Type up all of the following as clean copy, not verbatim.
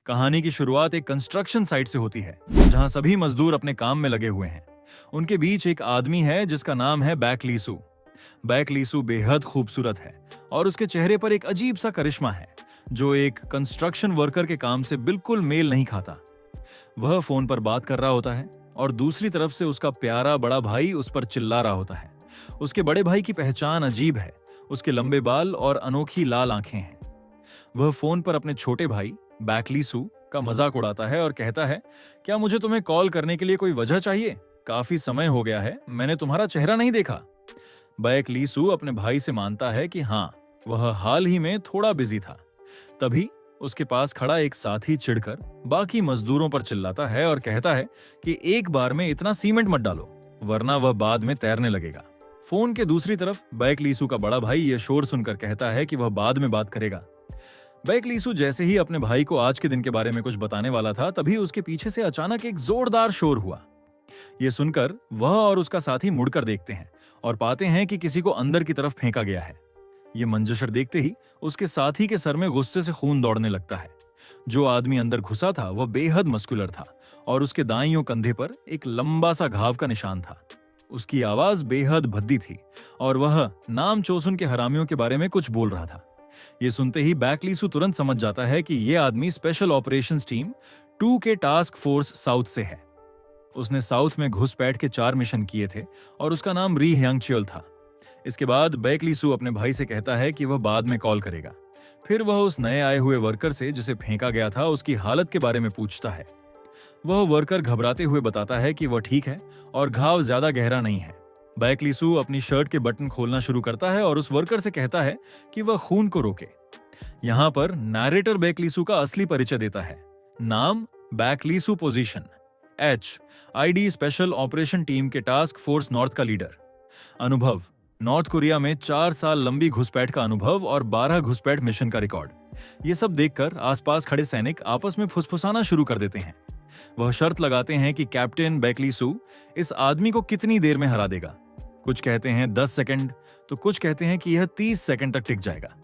कहानी की शुरुआत एक कंस्ट्रक्शन साइट से होती है, जहां सभी मजदूर अपने काम में लगे हुए हैं। उनके बीच एक आदमी है जिसका नाम है बैक लीसू। बैक लीसू बेहद खूबसूरत है और उसके चेहरे पर एक अजीब सा करिश्मा है जो एक कंस्ट्रक्शन वर्कर के काम से बिल्कुल मेल नहीं खाता। वह फोन पर बात कर रहा होता है और दूसरी तरफ से उसका प्यारा बड़ा भाई उस पर चिल्ला रहा होता है। उसके बड़े भाई की पहचान अजीब है, उसके लंबे बाल और अनोखी लाल आंखें हैं। वह फोन पर अपने छोटे भाई बैक लीसू का मजाक उड़ाता है और कहता है, क्या मुझे तुम्हें कॉल करने के लिए कोई वजह चाहिए? काफी समय हो गया है, मैंने तुम्हारा चेहरा नहीं देखा। बैक लीसू अपने भाई से मानता है कि हाँ, वह हाल ही में थोड़ा बिजी था। तभी उसके पास खड़ा एक साथी चिढ़कर बाकी मजदूरों पर चिल्लाता है और कहता है कि एक बार में इतना सीमेंट मत डालो, वरना वह बाद में तैरने लगेगा। फोन के दूसरी तरफ बैक लीसू का बड़ा भाई यह शोर सुनकर कहता है कि वह बाद में बात करेगा। बैक लीसू जैसे ही अपने भाई को आज के दिन के बारे में कुछ बताने वाला था, तभी उसके पीछे से अचानक एक जोरदार शोर हुआ। यह सुनकर वह और उसका साथी मुड़कर देखते हैं और पाते हैं कि किसी को अंदर की तरफ फेंका गया है। यह मंजर देखते ही उसके साथी के सर में गुस्से से खून दौड़ने लगता है। जो आदमी अंदर घुसा था वह बेहद मस्कुलर था और उसके दाईं ओर कंधे पर एक लंबा सा घाव का निशान था। उसकी आवाज बेहद भद्दी थी और वह नाम चोसुन के हरामियों के बारे में कुछ बोल रहा था। यह सुनते ही बैक लीसू तुरंत समझ जाता है कि यह आदमी स्पेशल ऑपरेशंस टीम 2 के टास्क फोर्स साउथ से है। उसने साउथ में घुसपैठ के 4 मिशन किए थे और उसका नाम री ह्यांगच्योल था। इसके बाद बैक लीसू अपने भाई से कहता है कि वह बाद में कॉल करेगा। फिर वह उस नए आए हुए वर्कर से जिसे फेंका गया था उसकी हालत के बारे में पूछता है। वह वर्कर घबराते हुए बताता है कि वह ठीक है और घाव ज्यादा गहरा नहीं है। बैक लीसू अपनी शर्ट के बटन खोलना शुरू करता है और उस वर्कर से कहता है कि वह खून को रोके। यहां पर नैरेटर बैक लीसू का असली परिचय देता है। नाम Baek Leesoo, position H, ID special operation team के टास्क फोर्स नॉर्थ का लीडर, अनुभव नॉर्थ कोरिया में 4 साल लंबी घुसपैठ का अनुभव और 12 घुसपैठ मिशन का रिकॉर्ड। ये सब देखकर आसपास खड़े सैनिक आपस में फुसफुसाना शुरू कर देते हैं। वह शर्त लगाते हैं कि कैप्टन बैक लीसू इस आदमी को कितनी देर में हरा देगा। कुछ कहते हैं 10 सेकंड, तो कुछ कहते हैं कि यह 30 सेकंड तक टिक जाएगा।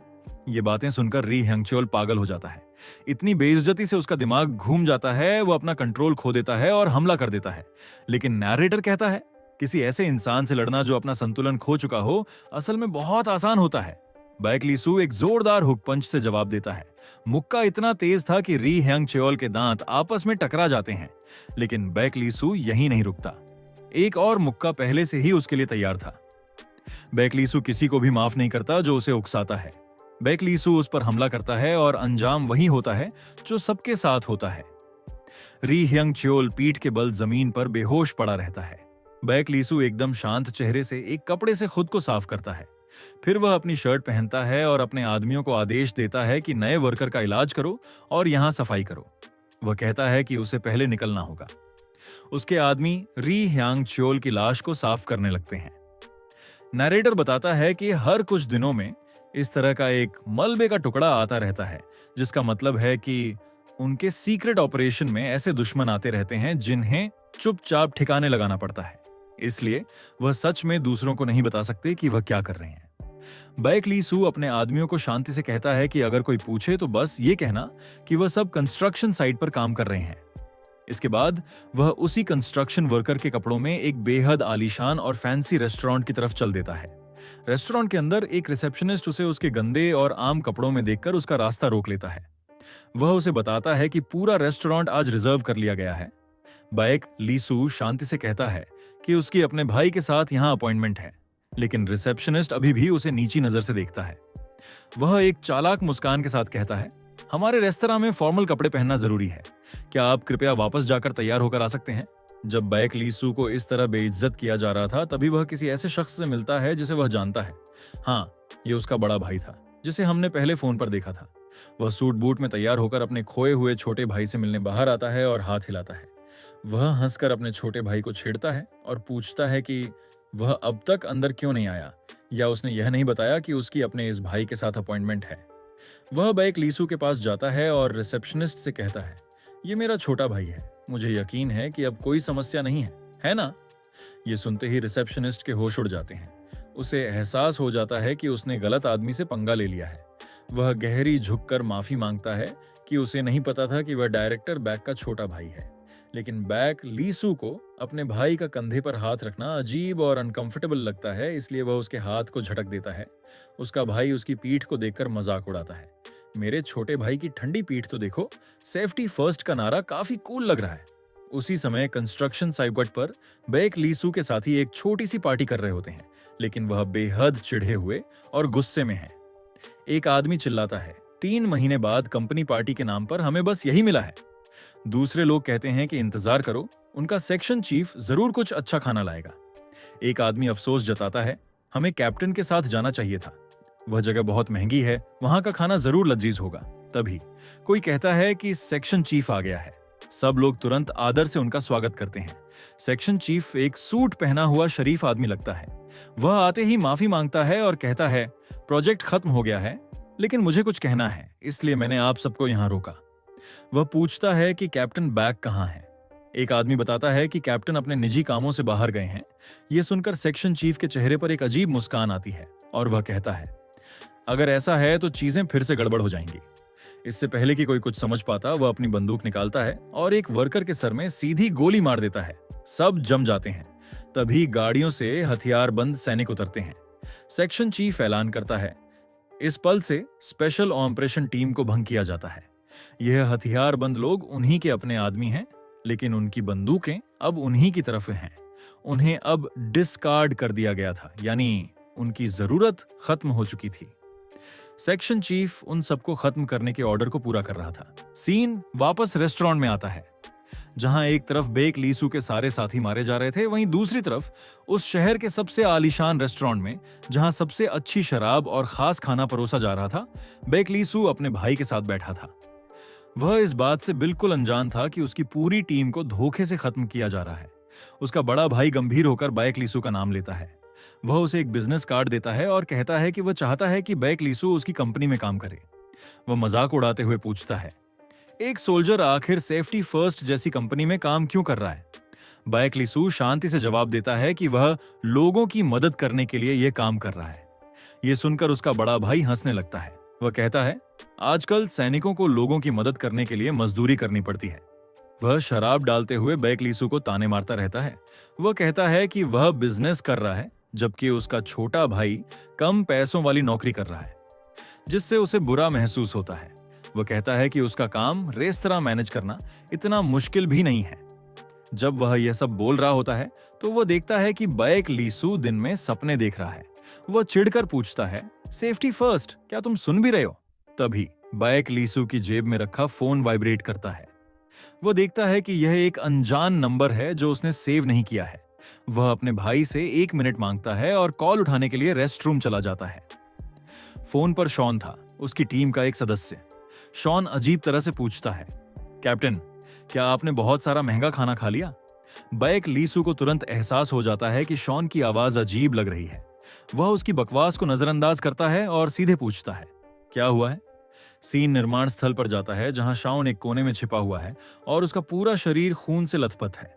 ये बातें सुनकर री ह्यांगच्योल पागल हो जाता है। इतनी बेइज्जती से उसका दिमाग घूम जाता है, वो अपना कंट्रोल खो देता है और हमला कर देता है। लेकिन नैरेटर कहता है, किसी ऐसे इंसान से लड़ना जो अपना संतुलन खो चुका हो, असल में बहुत आसान होता है। बैक लीसू एक जोरदार हुक पंच से जवाब देता है। मुक्का इतना तेज था कि री ह्यांगच्योल के दांत आपस में टकरा जाते हैं। लेकिन बैक लीसू यहीं नहीं रुकता। एक और मुक्का पहले से ही उसके लिए तैयार था। बैक लीसू किसी को भी माफ नहीं करता जो उसे उकसाता है। बैक लीसू उस पर हमला करता है और अंजाम वही होता है जो सबके साथ होता है। री ह्यांगच्योल पीठ के बल जमीन पर बेहोश पड़ा रहता है। बैक लीसू एकदम शांत चेहरे से एक कपड़े से खुद को साफ करता है। फिर वह अपनी शर्ट पहनता है और अपने आदमियों को आदेश देता है कि नए वर्कर का इलाज करो और यहां सफाई करो। वह कहता है कि उसे पहले निकलना होगा। उसके आदमी री ह्यांगच्योल की लाश को साफ करने लगते हैं। नरेटर बताता है कि हर कुछ दिनों में इस तरह का एक मलबे का टुकड़ा आता रहता है, जिसका मतलब है कि उनके सीक्रेट ऑपरेशन में ऐसे दुश्मन आते रहते हैं जिन्हें चुपचाप ठिकाने लगाना पड़ता है। इसलिए वह सच में दूसरों को नहीं बता सकते कि वह क्या कर रहे हैं। बैक लीसू अपने आदमियों को शांति से कहता है कि अगर कोई पूछे तो बस ये कहना कि वह सब कंस्ट्रक्शन साइट पर काम कर रहे हैं। इसके बाद वह उसी कंस्ट्रक्शन वर्कर के कपड़ों में एक बेहद आलीशान और फैंसी रेस्टोरेंट की तरफ चल देता है। रेस्टोरेंट के अंदर एक रिसेप्शनिस्ट उसे उसके गंदे और आम कपड़ों में देखकर उसका रास्ता रोक लेता है। वह उसे बताता है कि पूरा रेस्टोरेंट आज रिजर्व कर लिया गया है। बैक लीसू शांति से कहता है कि उसकी अपने भाई के साथ यहां अपॉइंटमेंट है, लेकिन रिसेप्शनिस्ट अभी भी उसे नीची नजर से देखता है। वह एक चालाक मुस्कान के साथ कहता है, हमारे रेस्तरां में फॉर्मल कपड़े पहनना जरूरी है, क्या आप कृपया वापस जाकर तैयार होकर आ सकते हैं? जब बैक लीसू को इस तरह बेइज्जत किया जा रहा था, तभी वह किसी ऐसे शख्स से मिलता है जिसे वह जानता है। हाँ, ये उसका बड़ा भाई था जिसे हमने पहले फोन पर देखा था। वह सूट बूट में तैयार होकर अपने खोए हुए छोटे भाई से मिलने बाहर आता है और हाथ हिलाता है। वह हंसकर अपने छोटे भाई को छेड़ता है और पूछता है कि वह अब तक अंदर क्यों नहीं आया, या उसने यह नहीं बताया कि उसकी अपने इस भाई के साथ अपॉइंटमेंट है। वह बैक लीसू के पास जाता है और रिसेप्शनिस्ट से कहता है, ये मेरा छोटा भाई है, मुझे यकीन है कि अब कोई समस्या नहीं है ना? ये सुनते ही रिसेप्शनिस्ट के होश उड़ जाते हैं। उसे एहसास हो जाता है कि उसने गलत आदमी से पंगा ले लिया है। वह गहरी झुककर माफी मांगता है कि कि उसे नहीं पता था कि वह डायरेक्टर बैक का छोटा भाई है। लेकिन बैक लीसू को अपने भाई का कंधे पर हाथ रखना अजीब और अनकंफर्टेबल लगता है, इसलिए वह उसके हाथ को झटक देता है। उसका भाई उसकी पीठ को देखकर मजाक उड़ाता है। मेरे छोटे भाई की ठंडी पीठ तो देखो, सेफ्टी फर्स्ट का नारा काफी कूल लग रहा है। उसी समय कंस्ट्रक्शन साइट पर बैक लीसू के साथी एक छोटी सी पार्टी कर रहे होते हैं, लेकिन वह बेहद चिढ़े हुए और गुस्से में है। एक आदमी चिल्लाता है, 3 महीने बाद कंपनी पार्टी के नाम पर हमें बस यही मिला है। दूसरे लोग कहते हैं कि इंतजार करो, उनका सेक्शन चीफ जरूर कुछ अच्छा खाना लाएगा। एक आदमी अफसोस जताता है, हमें कैप्टन के साथ जाना चाहिए था, वह जगह बहुत महंगी है, वहां का खाना जरूर लजीज होगा। तभी कोई कहता है कि सेक्शन चीफ आ गया है। सब लोग तुरंत आदर से उनका स्वागत करते हैं। सेक्शन चीफ एक सूट पहना हुआ शरीफ आदमी लगता है। वह आते ही माफी मांगता है और कहता है, प्रोजेक्ट खत्म हो गया है, लेकिन मुझे कुछ कहना है, इसलिए मैंने आप सबको यहाँ रोका। वह पूछता है कि कैप्टन बैक कहाँ है। एक आदमी बताता है कि कैप्टन अपने निजी कामों से बाहर गए हैं। यह सुनकर सेक्शन चीफ के चेहरे पर एक अजीब मुस्कान आती है और वह कहता है, अगर ऐसा है तो चीजें फिर से गड़बड़ हो जाएंगी। इससे पहले कि कोई कुछ समझ पाता, वह अपनी बंदूक निकालता है और एक वर्कर के सर में सीधी गोली मार देता है। सब जम जाते हैं। तभी गाड़ियों से हथियारबंद सैनिक उतरते हैं। सेक्शन चीफ ऐलान करता है, इस पल से स्पेशल ऑपरेशन टीम को भंग किया जाता है। यह हथियारबंद लोग उन्हीं के अपने आदमी हैं, लेकिन उनकी बंदूकें अब उन्हीं की तरफ हैं। उन्हें अब डिस्कार्ड कर दिया गया था, यानी उनकी जरूरत खत्म हो चुकी थी। सेक्शन चीफ उन सबको खत्म करने के ऑर्डर को पूरा कर रहा था। सीन वापस रेस्टोरेंट में आता है, जहां एक तरफ बैक लीसू के सारे साथी मारे जा रहे थे, वहीं दूसरी तरफ उस शहर के सबसे आलीशान रेस्टोरेंट में, जहां सबसे अच्छी शराब और खास खाना परोसा जा रहा था, बैक लीसू अपने भाई के साथ बैठा था। वह इस बात से बिल्कुल अनजान था कि उसकी पूरी टीम को धोखे से खत्म किया जा रहा है। उसका बड़ा भाई गंभीर होकर बैक लीसू का नाम लेता है। वह उसे एक बिजनेस कार्ड देता है और कहता है कि वह चाहता है कि बैक लीसू उसकी कंपनी में काम करे। वह मजाक उड़ाते हुए पूछता है, एक सोल्जर आखिर सेफ्टी फर्स्ट जैसी कंपनी में काम क्यों कर रहा है? बैक लीसू शांति से जवाब देता है कि वह लोगों की मदद करने के लिए यह काम कर रहा है। यह सुनकर उसका बड़ा भाई हंसने लगता है। वह कहता है, आजकल सैनिकों को लोगों की मदद करने के लिए मजदूरी करनी पड़ती है। वह शराब डालते हुए बैक लीसू को ताने मारता रहता है। वह कहता है कि वह बिजनेस कर रहा है, जबकि उसका छोटा भाई कम पैसों वाली नौकरी कर रहा है, जिससे उसे बुरा महसूस होता है। वह कहता है कि उसका काम रेस्तरां मैनेज करना इतना मुश्किल भी नहीं है। जब वह यह सब बोल रहा होता है तो वह देखता है कि बैक लीसू दिन में सपने देख रहा है। वह चिढ़कर पूछता है, सेफ्टी फर्स्ट, क्या तुम सुन भी रहे हो? तभी बैक लीसू की जेब में रखा फोन वाइब्रेट करता है। वह देखता है कि यह एक अनजान नंबर है जो उसने सेव नहीं किया है। वह अपने भाई से 1 मिनट मांगता है और कॉल उठाने के लिए रेस्टरूम चला जाता है। फोन पर शॉन था, उसकी टीम का एक सदस्य। शॉन अजीब तरह से पूछता है, कैप्टन, क्या आपने बहुत सारा महंगा खाना खा लिया? बैक लीसू को तुरंत एहसास हो जाता है कि शॉन की आवाज अजीब लग रही है। वह उसकी बकवास को नजरअंदाज करता है और सीधे पूछता है, क्या हुआ है? सीन निर्माण स्थल पर जाता है, जहां शॉन एक कोने में छिपा हुआ है और उसका पूरा शरीर खून से लथपथ है।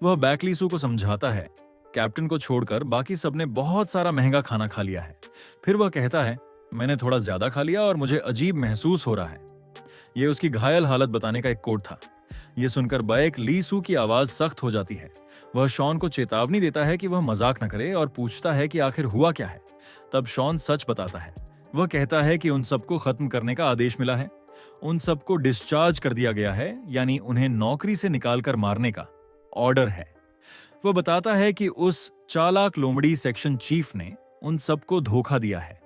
वह बैक लीसू को समझाता है, कैप्टन को छोड़कर बाकी सबने बहुत सारा महंगा खाना खा लिया है। फिर वह कहता है, मैंने थोड़ा ज्यादा खा लिया और मुझे अजीब महसूस हो रहा है। यह उसकी घायल हालत बताने का एक कोड था। यह सुनकर बैक लीसू की आवाज सख्त हो जाती है। वह शॉन को चेतावनी देता है कि वह मजाक न करे और पूछता है कि आखिर हुआ क्या है। तब शॉन सच बताता है। वह कहता है कि उन सबको खत्म करने का आदेश मिला है। उन सबको डिस्चार्ज कर दिया गया है, यानी उन्हें नौकरी से निकालकर मारने का ऑर्डर है। वह बताता है कि उस चालाक लोमड़ी सेक्शन चीफ ने उन सबको धोखा दिया है।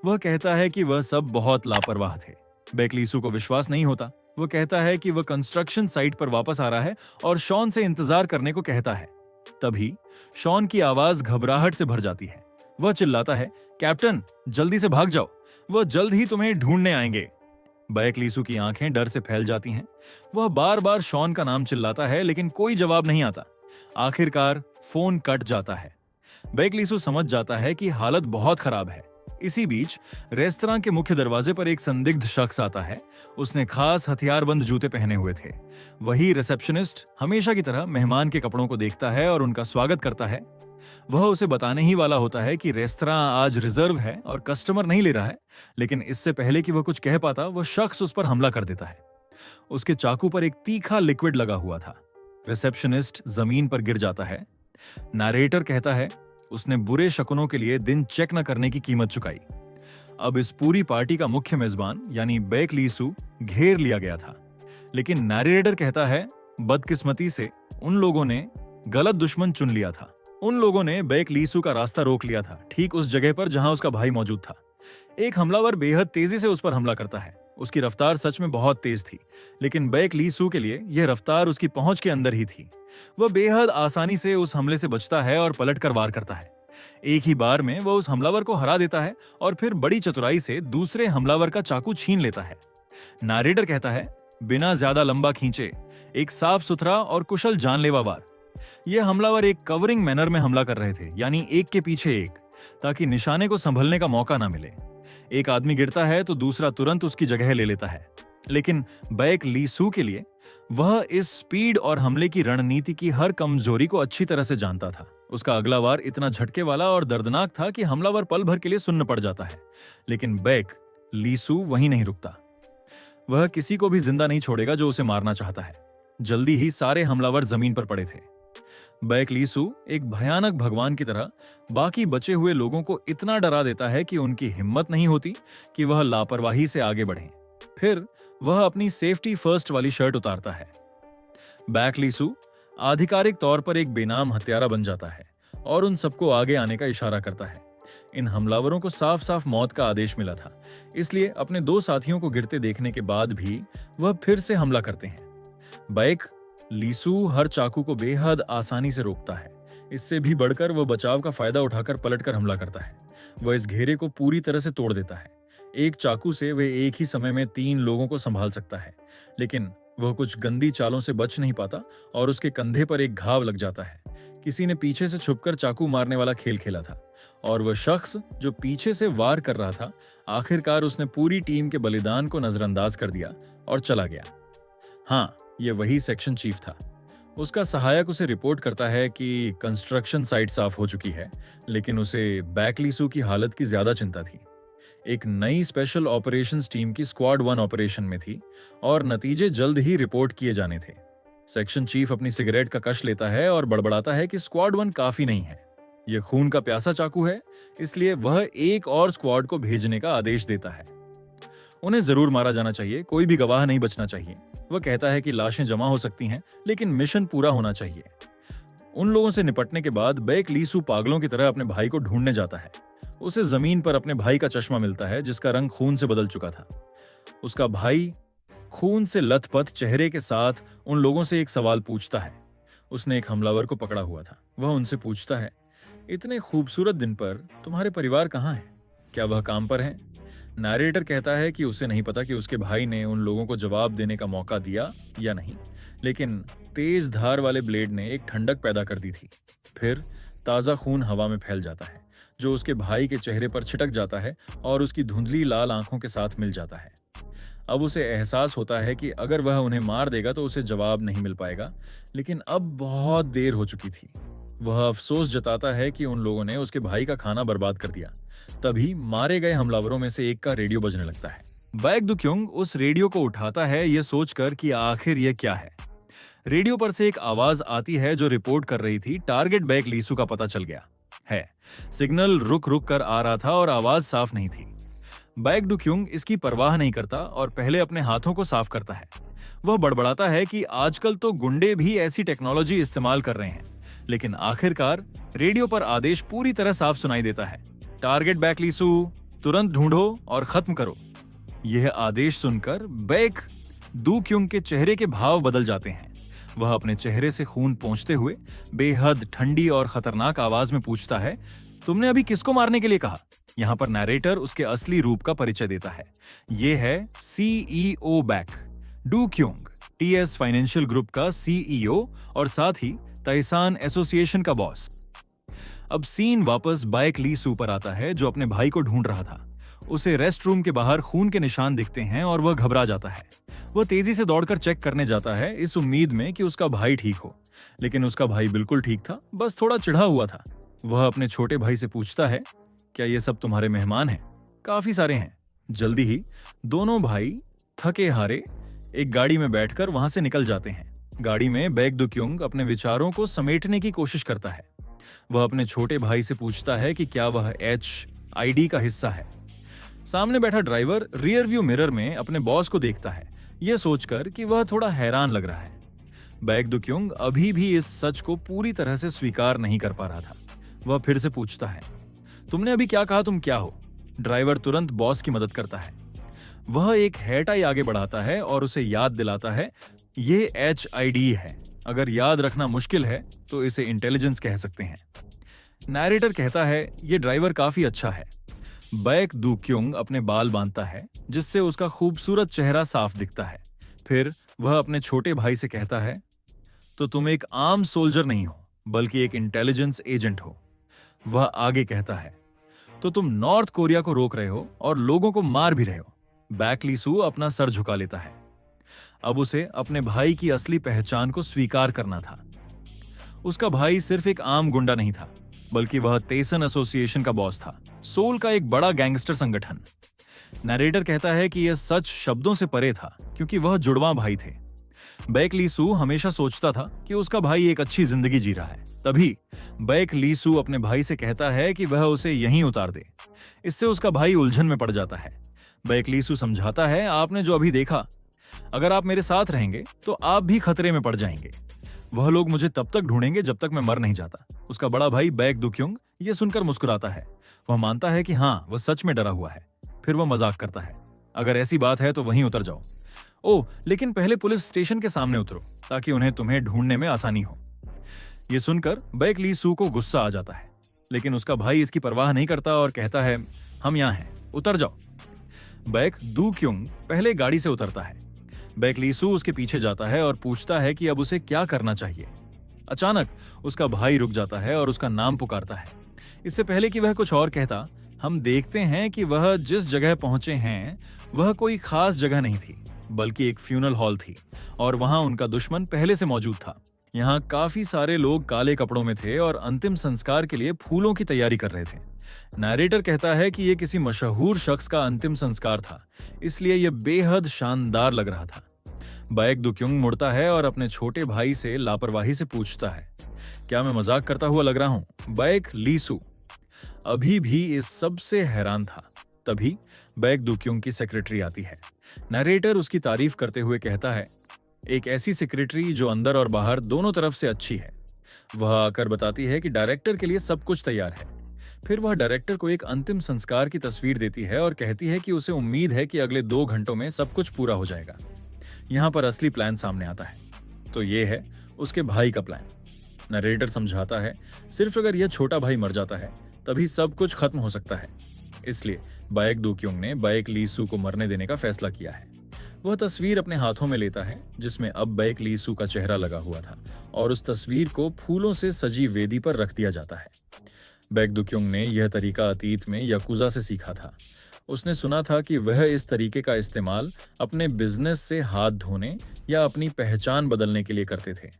वह कहता है कि वह सब बहुत लापरवाह थे। बैक लीसू को विश्वास नहीं होता। वह कहता है कि वह कंस्ट्रक्शन साइट पर वापस आ रहा है और शॉन से इंतजार करने को कहता है। तभी शॉन की आवाज घबराहट से भर जाती है। वह चिल्लाता है, कैप्टन, जल्दी से भाग जाओ, वह जल्द ही तुम्हें ढूंढने आएंगे। बैक लीसू की आंखें डर से फैल जाती हैं। वह बार बार शॉन का नाम चिल्लाता है, लेकिन कोई जवाब नहीं आता। आखिरकार फोन कट जाता है। बैक लीसू समझ जाता है कि हालत बहुत खराब है। इसी बीच रेस्तरां के मुख्य दरवाजे पर एक संदिग्ध शख्स आता है। उसने खास हथियारबंद जूते पहने हुए थे। वही रिसेप्शनिस्ट हमेशा की तरह मेहमान के कपड़ों को देखता है और उनका स्वागत करता है। वह उसे बताने ही वाला होता है कि रेस्तरां आज रिजर्व है और कस्टमर नहीं ले रहा है, लेकिन इससे पहले कि वह कुछ कह पाता, वह शख्स उस पर हमला कर देता है। उसके चाकू पर एक तीखा लिक्विड लगा हुआ था। रिसेप्शनिस्ट जमीन पर गिर जाता है। नरेटर कहता है उसने बुरे शकुनों के लिए दिन चेक न करने की कीमत चुकाई। अब इस पूरी पार्टी का मुख्य मेजबान यानी बेक लीसू घेर लिया गया था। लेकिन नरेटर कहता है बदकिस्मती से उन लोगों ने गलत दुश्मन चुन लिया था। उन लोगों ने बेक लीसू का रास्ता रोक लिया था, ठीक उस जगह पर जहां उसका भाई मौजूद था। एक हमलावर बेहद तेजी से उस पर हमला करता है। उसकी रफ्तार सच में बहुत तेज थी, लेकिन बेक लीसू के लिए यह रफ्तार उसकी पहुंच के अंदर ही थी। वह बेहद आसानी से उस हमले से बचता है और पलटकर वार करता है। एक ही बार में वह उस हमलावर को हरा देता है और फिर बड़ी चतुराई से दूसरे हमलावर का चाकू छीन लेता है। नरेटर कहता है बिना ज्यादा लंबा खींचे एक साफ सुथरा और कुशल जानलेवा वार। यह हमलावर एक कवरिंग मैनर में हमला कर रहे थे, यानी एक के पीछे एक, ताकि निशाने को संभलने का मौका ना मिले। एक आदमी गिरता है तो दूसरा तुरंत उसकी जगह ले लेता है। लेकिन बेक लीसू के लिए वह इस स्पीड और हमले की रणनीति की हर कमजोरी को अच्छी तरह से जानता था। उसका अगला वार इतना झटके वाला और दर्दनाक था कि हमलावर पल भर के लिए सुन्न पड़ जाता है। लेकिन बेक लीसू वहीं नहीं रुकता। वह किसी को भी जिंदा नहीं छोड़ेगा जो उसे मारना चाहता है। जल्दी ही सारे हमलावर जमीन पर पड़े थे। बेक लीसू एक भयानक भगवान की तरह बाकी बचे हुए लोगों को इतना डरा देता है कि उनकी हिम्मत नहीं होती कि वह लापरवाही से आगे बढ़ें। फिर वह अपनी सेफ्टी फर्स्ट वाली शर्ट उतारता है। बेक लीसू आधिकारिक तौर पर एक बेनाम हत्यारा बन जाता है और उन सबको आगे आने का इशारा करता है। इन हमलावरों को साफ साफ मौत का आदेश मिला था, इसलिए अपने दो साथियों को गिरते देखने के बाद भी वह फिर से हमला करते हैं। बेक लीसू हर चाकू को बेहद आसानी से रोकता है। इससे भी बढ़कर वह बचाव का फायदा उठाकर पलटकर हमला करता है। वह इस घेरे को पूरी तरह से तोड़ देता है। एक चाकू से वह एक ही समय में 3 लोगों को संभाल सकता है, लेकिन वह कुछ गंदी चालों से बच नहीं पाता और उसके कंधे पर एक घाव लग जाता है। किसी ने पीछे से छुपकर चाकू मारने वाला खेल खेला था और वह शख्स जो पीछे से वार कर रहा था, आखिरकार उसने पूरी टीम के बलिदान को नजरअंदाज कर दिया और चला गया। हाँ, यह वही सेक्शन चीफ था। उसका सहायक उसे रिपोर्ट करता है कि कंस्ट्रक्शन साइट साफ हो चुकी है, लेकिन उसे बेक लीसू की हालत की ज्यादा चिंता थी। एक नई स्पेशल ऑपरेशंस टीम की स्क्वाड 1 ऑपरेशन में थी और नतीजे जल्द ही रिपोर्ट किए जाने थे। सेक्शन चीफ अपनी सिगरेट का कश लेता है और बड़बड़ाता है कि स्क्वाड 1 काफी नहीं है। यह खून का प्यासा चाकू है, इसलिए वह एक और स्क्वाड को भेजने का आदेश देता है। उन्हें जरूर मारा जाना चाहिए, कोई भी गवाह नहीं बचना चाहिए। वह कहता है कि लाशें जमा हो सकती हैं, लेकिन मिशन पूरा होना चाहिए। उन लोगों से निपटने के बाद बेक लीसू पागलों की तरह अपने भाई को ढूंढने जाता है। उसे जमीन पर अपने भाई का चश्मा मिलता है, जिसका रंग खून से बदल चुका था। उसका भाई खून से लथपथ चेहरे के साथ उन लोगों से एक सवाल पूछता है। उसने एक हमलावर को पकड़ा हुआ था। वह उनसे पूछता है, इतने खूबसूरत दिन पर तुम्हारे परिवार कहाँ है? क्या वह काम पर है? नरेटर कहता है कि उसे नहीं पता कि उसके भाई ने उन लोगों को जवाब देने का मौका दिया या नहीं, लेकिन तेज धार वाले ब्लेड ने एक ठंडक पैदा कर दी थी। फिर ताजा खून हवा में फैल जाता है, जो उसके भाई के चेहरे पर छिटक जाता है और उसकी धुंधली लाल आंखों के साथ मिल जाता है। अब उसे एहसास होता है कि अगर वह उन्हें मार देगा तो उसे जवाब नहीं मिल पाएगा, लेकिन अब बहुत देर हो चुकी थी। वह अफसोस जताता है कि उन लोगों ने उसके भाई का खाना बर्बाद कर दिया। तभी मारे गए हमलावरों में से एक का रेडियो बजने लगता है। बैक दुक्योंग उस रेडियो को उठाता है, यह सोचकर कि आखिर यह क्या है। रेडियो पर से एक आवाज आती है जो रिपोर्ट कर रही थी टारगेट बेक लीसू का पता चल गया है। सिग्नल रुक रुक कर आ रहा था और आवाज साफ नहीं थी। बैक दुक्योंग इसकी परवाह नहीं करता और पहले अपने हाथों को साफ करता है। वह बड़बड़ाता है कि आजकल तो गुंडे भी ऐसी टेक्नोलॉजी इस्तेमाल कर रहे हैं, लेकिन आखिरकार रेडियो पर आदेश पूरी तरह साफ सुनाई देता है। टारगेट बेक लीसू, तुरंत ढूंढो और खत्म करो। यह आदेश सुनकर बेक दुक्योंग के चेहरे के भाव बदल जाते हैं। वह अपने चेहरे से खून पोंछते हुए बेहद ठंडी और खतरनाक आवाज में पूछता है, तुमने अभी किसको मारने के लिए कहा? यहाँ पर नरेटर उसके असली रूप का परिचय देता है। यह है CEO Baek Dukyong, TS financial group का सीईओ और साथ ही ताइसान एसोसिएशन का बॉस। अब सीन वापस बेक लीसू पर आता है, जो अपने भाई को ढूंढ रहा था। उसे रेस्ट रूम के बाहर खून के निशान दिखते हैं और वह घबरा जाता है। वह तेजी से दौड़कर चेक करने जाता है, इस उम्मीद में कि उसका भाई ठीक हो, लेकिन उसका भाई बिल्कुल ठीक था, बस थोड़ा चिढ़ा हुआ था। वह अपने छोटे भाई से पूछता है, क्या ये सब तुम्हारे मेहमान हैं? काफी सारे हैं। जल्दी ही दोनों भाई थके हारे एक गाड़ी में बैठकर वहां से निकल जाते हैं। गाड़ी में बैक दुक्युंग अपने विचारों को समेटने की कोशिश करता है। वह अपने छोटे भाई से पूछता है कि क्या वह HID का हिस्सा है। सामने बैठा ड्राइवर रियर व्यू मिरर में अपने बॉस को देखता है, यह सोचकर कि वह थोड़ा हैरान लग रहा है। बैक दुक्युंग अभी भी इस सच को पूरी तरह से स्वीकार नहीं कर पा रहा था। वह फिर से पूछता है, तुमने अभी क्या कहा, तुम क्या हो? ड्राइवर तुरंत बॉस की मदद करता है। वह एक हेटाई आगे बढ़ाता है और उसे याद दिलाता है, ये HID है। अगर याद रखना मुश्किल है तो इसे इंटेलिजेंस कह सकते हैं। नैरेटर कहता है, ये ड्राइवर काफी अच्छा है। बैक दुक्युंग अपने बाल बांधता है जिससे उसका खूबसूरत चेहरा साफ दिखता है। फिर वह अपने छोटे भाई से कहता है, तो तुम एक आम सोल्जर नहीं हो बल्कि एक इंटेलिजेंस एजेंट हो। वह आगे कहता है, तो तुम नॉर्थ कोरिया को रोक रहे हो और लोगों को मार भी रहे हो। बैक लीसू अपना सर झुका लेता है। अब उसे अपने भाई की असली पहचान को स्वीकार करना था। उसका भाई सिर्फ एक आम गुंडा नहीं था, बल्कि वह तेसन एसोसिएशन का बॉस था, सोल का एक बड़ा गैंगस्टर संगठन। नरेटर कहता है कि यह सच शब्दों से परे था क्योंकि वह जुड़वां भाई थे। बैक लीसू हमेशा सोचता था कि उसका भाई एक अच्छी जिंदगी जी रहा है। तभी बैक लीसू अपने भाई से कहता है कि वह उसे यहीं उतार दे। इससे उसका भाई उलझन में पड़ जाता है। बैक लीसू समझाता है, आपने जो अभी देखा, अगर आप मेरे साथ रहेंगे तो आप भी खतरे में पड़ जाएंगे। वह लोग मुझे तब तक ढूंढेंगे जब तक मैं मर नहीं जाता। उसका बड़ा भाई बैक दुक्युंग यह सुनकर मुस्कुराता है। वह मानता है कि हाँ, वह सच में डरा हुआ है। फिर वह मजाक करता है, अगर ऐसी बात है तो वहीं उतर जाओ। ओह, लेकिन पहले पुलिस स्टेशन के सामने उतरो ताकि उन्हें तुम्हें ढूंढने में आसानी हो। यह सुनकर बैक लीसू को गुस्सा आ जाता है, लेकिन उसका भाई इसकी परवाह नहीं करता और कहता है, हम यहाँ हैं, उतर जाओ। बैक दुक्युंग पहले गाड़ी से उतरता है। बैक लीसू उसके पीछे जाता है और पूछता है कि अब उसे क्या करना चाहिए। अचानक उसका भाई रुक जाता है और उसका नाम पुकारता है। इससे पहले कि वह कुछ और कहता, हम देखते हैं कि वह जिस जगह पहुंचे हैं वह कोई खास जगह नहीं थी, बल्कि एक फ्यूनल हॉल थी और वहां उनका दुश्मन पहले से मौजूद था। यहाँ काफी सारे लोग काले कपड़ों में थे और अंतिम संस्कार के लिए फूलों की तैयारी कर रहे थे। नैरेटर कहता है कि यह किसी मशहूर शख्स का अंतिम संस्कार था, इसलिए यह बेहद शानदार लग रहा था। बैक दुक्युंग मुड़ता है और अपने छोटे भाई से लापरवाही से पूछता है, क्या मैं मजाक करता हुआ लग रहा हूं? बैक लीसू अभी भी इस सब से हैरान था। तभी बैक दुक्युंग की सेक्रेटरी आती है। नरेटर उसकी तारीफ करते हुए कहता है, एक ऐसी सेक्रेटरी जो अंदर और बाहर दोनों तरफ से अच्छी है। वह आकर बताती है कि डायरेक्टर के लिए सब कुछ तैयार है। फिर वह डायरेक्टर को एक अंतिम संस्कार की तस्वीर देती है और कहती है कि उसे उम्मीद है कि अगले 2 घंटों में सब कुछ पूरा हो जाएगा। यहाँ पर असली प्लान सामने आता है, तो ये है उसके भाई का प्लान। नरेटर समझाता है, सिर्फ अगर यह छोटा भाई मर जाता है तभी सब कुछ खत्म हो सकता है। इसलिए बैक दुक्युंग ने बैक लीसू को मरने देने का फैसला किया है। वह तस्वीर अपने हाथों में लेता है जिसमें अब बैक लीसू का चेहरा लगा हुआ था और उस तस्वीर को फूलों से सजी वेदी पर रख दिया जाता है। बैक दुक्युंग ने यह तरीका अतीत में याकुजा से सीखा था। उसने सुना था कि वह इस तरीके का इस्तेमाल अपने बिजनेस से हाथ धोने या अपनी पहचान बदलने के लिए करते थे।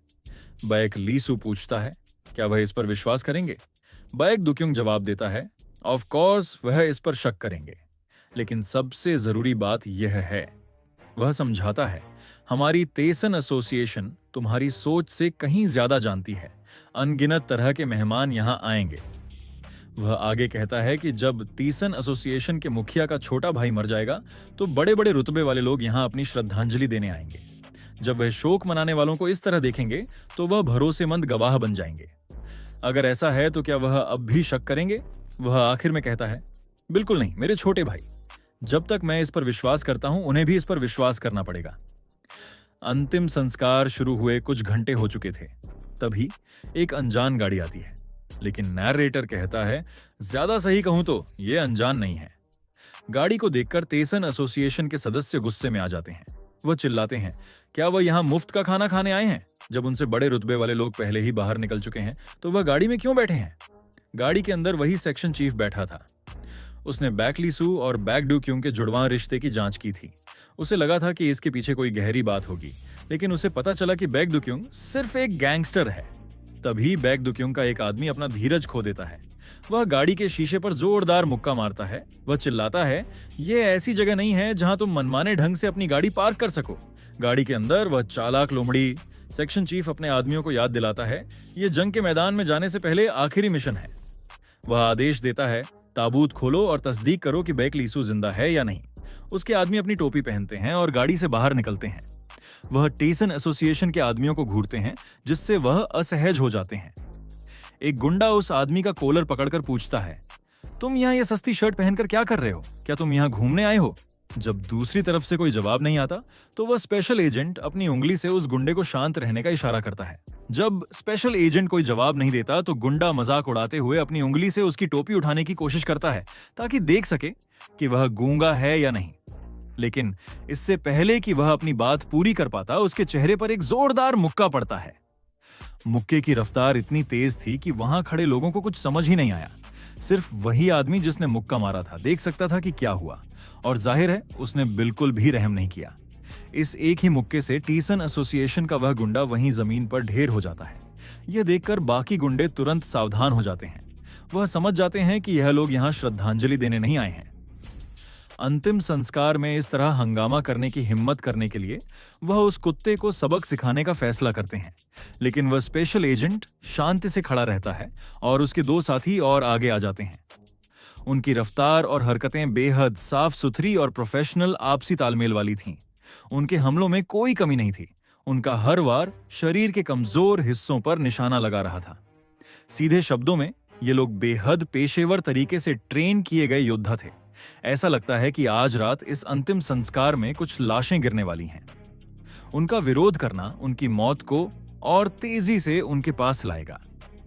बैक लीसू पूछता है, क्या वह इस पर विश्वास करेंगे? बैक दुक्युंग जवाब देता है, ऑफ कोर्स वह इस पर शक करेंगे, लेकिन सबसे जरूरी बात यह है, वह समझाता है, हमारी तेसन एसोसिएशन तुम्हारी सोच से कहीं ज्यादा जानती है। अनगिनत तरह के मेहमान यहां आएंगे। वह आगे कहता है कि जब तीसन एसोसिएशन के मुखिया का छोटा भाई मर जाएगा तो बड़े बड़े रुतबे वाले लोग यहां अपनी श्रद्धांजलि देने आएंगे। जब वह शोक मनाने वालों को इस तरह देखेंगे तो वह भरोसेमंद गवाह बन जाएंगे। अगर ऐसा है तो क्या वह अब भी शक करेंगे? वह आखिर में कहता है, बिल्कुल नहीं मेरे छोटे भाई, जब तक मैं इस पर विश्वास करता हूं उन्हें भी इस पर विश्वास करना पड़ेगा। अंतिम संस्कार शुरू हुए कुछ घंटे हो चुके थे। तभी एक अनजान गाड़ी आती है, लेकिन नैरेटर कहता है, ज्यादा सही कहूं तो यह अनजान नहीं है। गाड़ी को देखकर तेसन एसोसिएशन के सदस्य गुस्से में आ जाते हैं। वह चिल्लाते हैं, क्या वह यहां मुफ्त का खाना खाने आए हैं? जब उनसे बड़े रुतबे वाले लोग पहले ही बाहर निकल चुके हैं तो वह गाड़ी में क्यों बैठे हैं? गाड़ी के अंदर वही सेक्शन चीफ बैठा था। उसने बैक लीसू और बैक दुक्युंग के जुड़वां रिश्ते की जांच की थी। उसे लगा था कि इसके पीछे कोई गहरी बात होगी, लेकिन उसे पता चला कि बैक दुक्युंग सिर्फ एक गैंगस्टर है। तभी बैक दुक्युंग का एक आदमी अपना धीरज खो देता है। वह गाड़ी के शीशे पर जोरदार मुक्का मारता है। वह चिल्लाता है, यह ऐसी जगह नहीं है जहां तुम मनमाने ढंग से अपनी गाड़ी पार्क कर सको। गाड़ी के अंदर वह चालाक लोमड़ी सेक्शन चीफ अपने आदमियों को याद दिलाता है ये जंग के मैदान में जाने से पहले आखिरी मिशन है। वह आदेश देता है ताबूत खोलो और तस्दीक करो कि बेक लीसू जिंदा है या नहीं। उसके आदमी अपनी टोपी पहनते हैं और गाड़ी से बाहर निकलते हैं। वह टेसन एसोसिएशन के आदमियों को घूरते हैं जिससे वह असहज हो जाते हैं। एक गुंडा उस आदमी का कॉलर पकड़कर पूछता है, तुम यहाँ ये सस्ती शर्ट पहनकर क्या कर रहे हो? क्या तुम यहाँ घूमने आए हो? जब दूसरी तरफ से कोई जवाब नहीं आता तो वह स्पेशल एजेंट अपनी उंगली से उस गुंडे को शांत रहने का इशारा करता है। जब स्पेशल एजेंट कोई जवाब नहीं देता तो गुंडा मजाक उड़ाते हुए अपनी उंगली से उसकी टोपी उठाने की कोशिश करता है ताकि देख सके कि वह गूंगा है या नहीं। लेकिन इससे पहले कि वह अपनी बात पूरी कर पाता उसके चेहरे पर एक जोरदार मुक्का पड़ता है। मुक्के की रफ्तार इतनी तेज थी कि वहां खड़े लोगों को कुछ समझ ही नहीं आया। सिर्फ वही आदमी जिसने मुक्का मारा था देख सकता था कि क्या हुआ, और जाहिर है उसने बिल्कुल भी रहम नहीं किया। इस एक ही मुक्के से टीसन एसोसिएशन का वह गुंडा वहीं जमीन पर ढेर हो जाता है। यह देखकर बाकी गुंडे तुरंत सावधान हो जाते हैं। वह समझ जाते हैं कि यह लोग यहाँ श्रद्धांजलि देने नहीं आए हैं। अंतिम संस्कार में इस तरह हंगामा करने की हिम्मत करने के लिए वह उस कुत्ते को सबक सिखाने का फैसला करते हैं। लेकिन वह स्पेशल एजेंट शांति से खड़ा रहता है और उसके दो साथी और आगे आ जाते हैं। उनकी रफ्तार और हरकतें बेहद साफ सुथरी और प्रोफेशनल आपसी तालमेल वाली थीं। उनके हमलों में कोई कमी नहीं थी। उनका हर वार शरीर के कमजोर हिस्सों पर निशाना लगा रहा था। सीधे शब्दों में ये लोग बेहद पेशेवर तरीके से ट्रेन किए गए योद्धा थे। ऐसा लगता है कि आज रात इस अंतिम संस्कार में कुछ लाशें गिरने वाली हैं। उनका विरोध करना उनकी मौत को और तेजी से उनके पास लाएगा।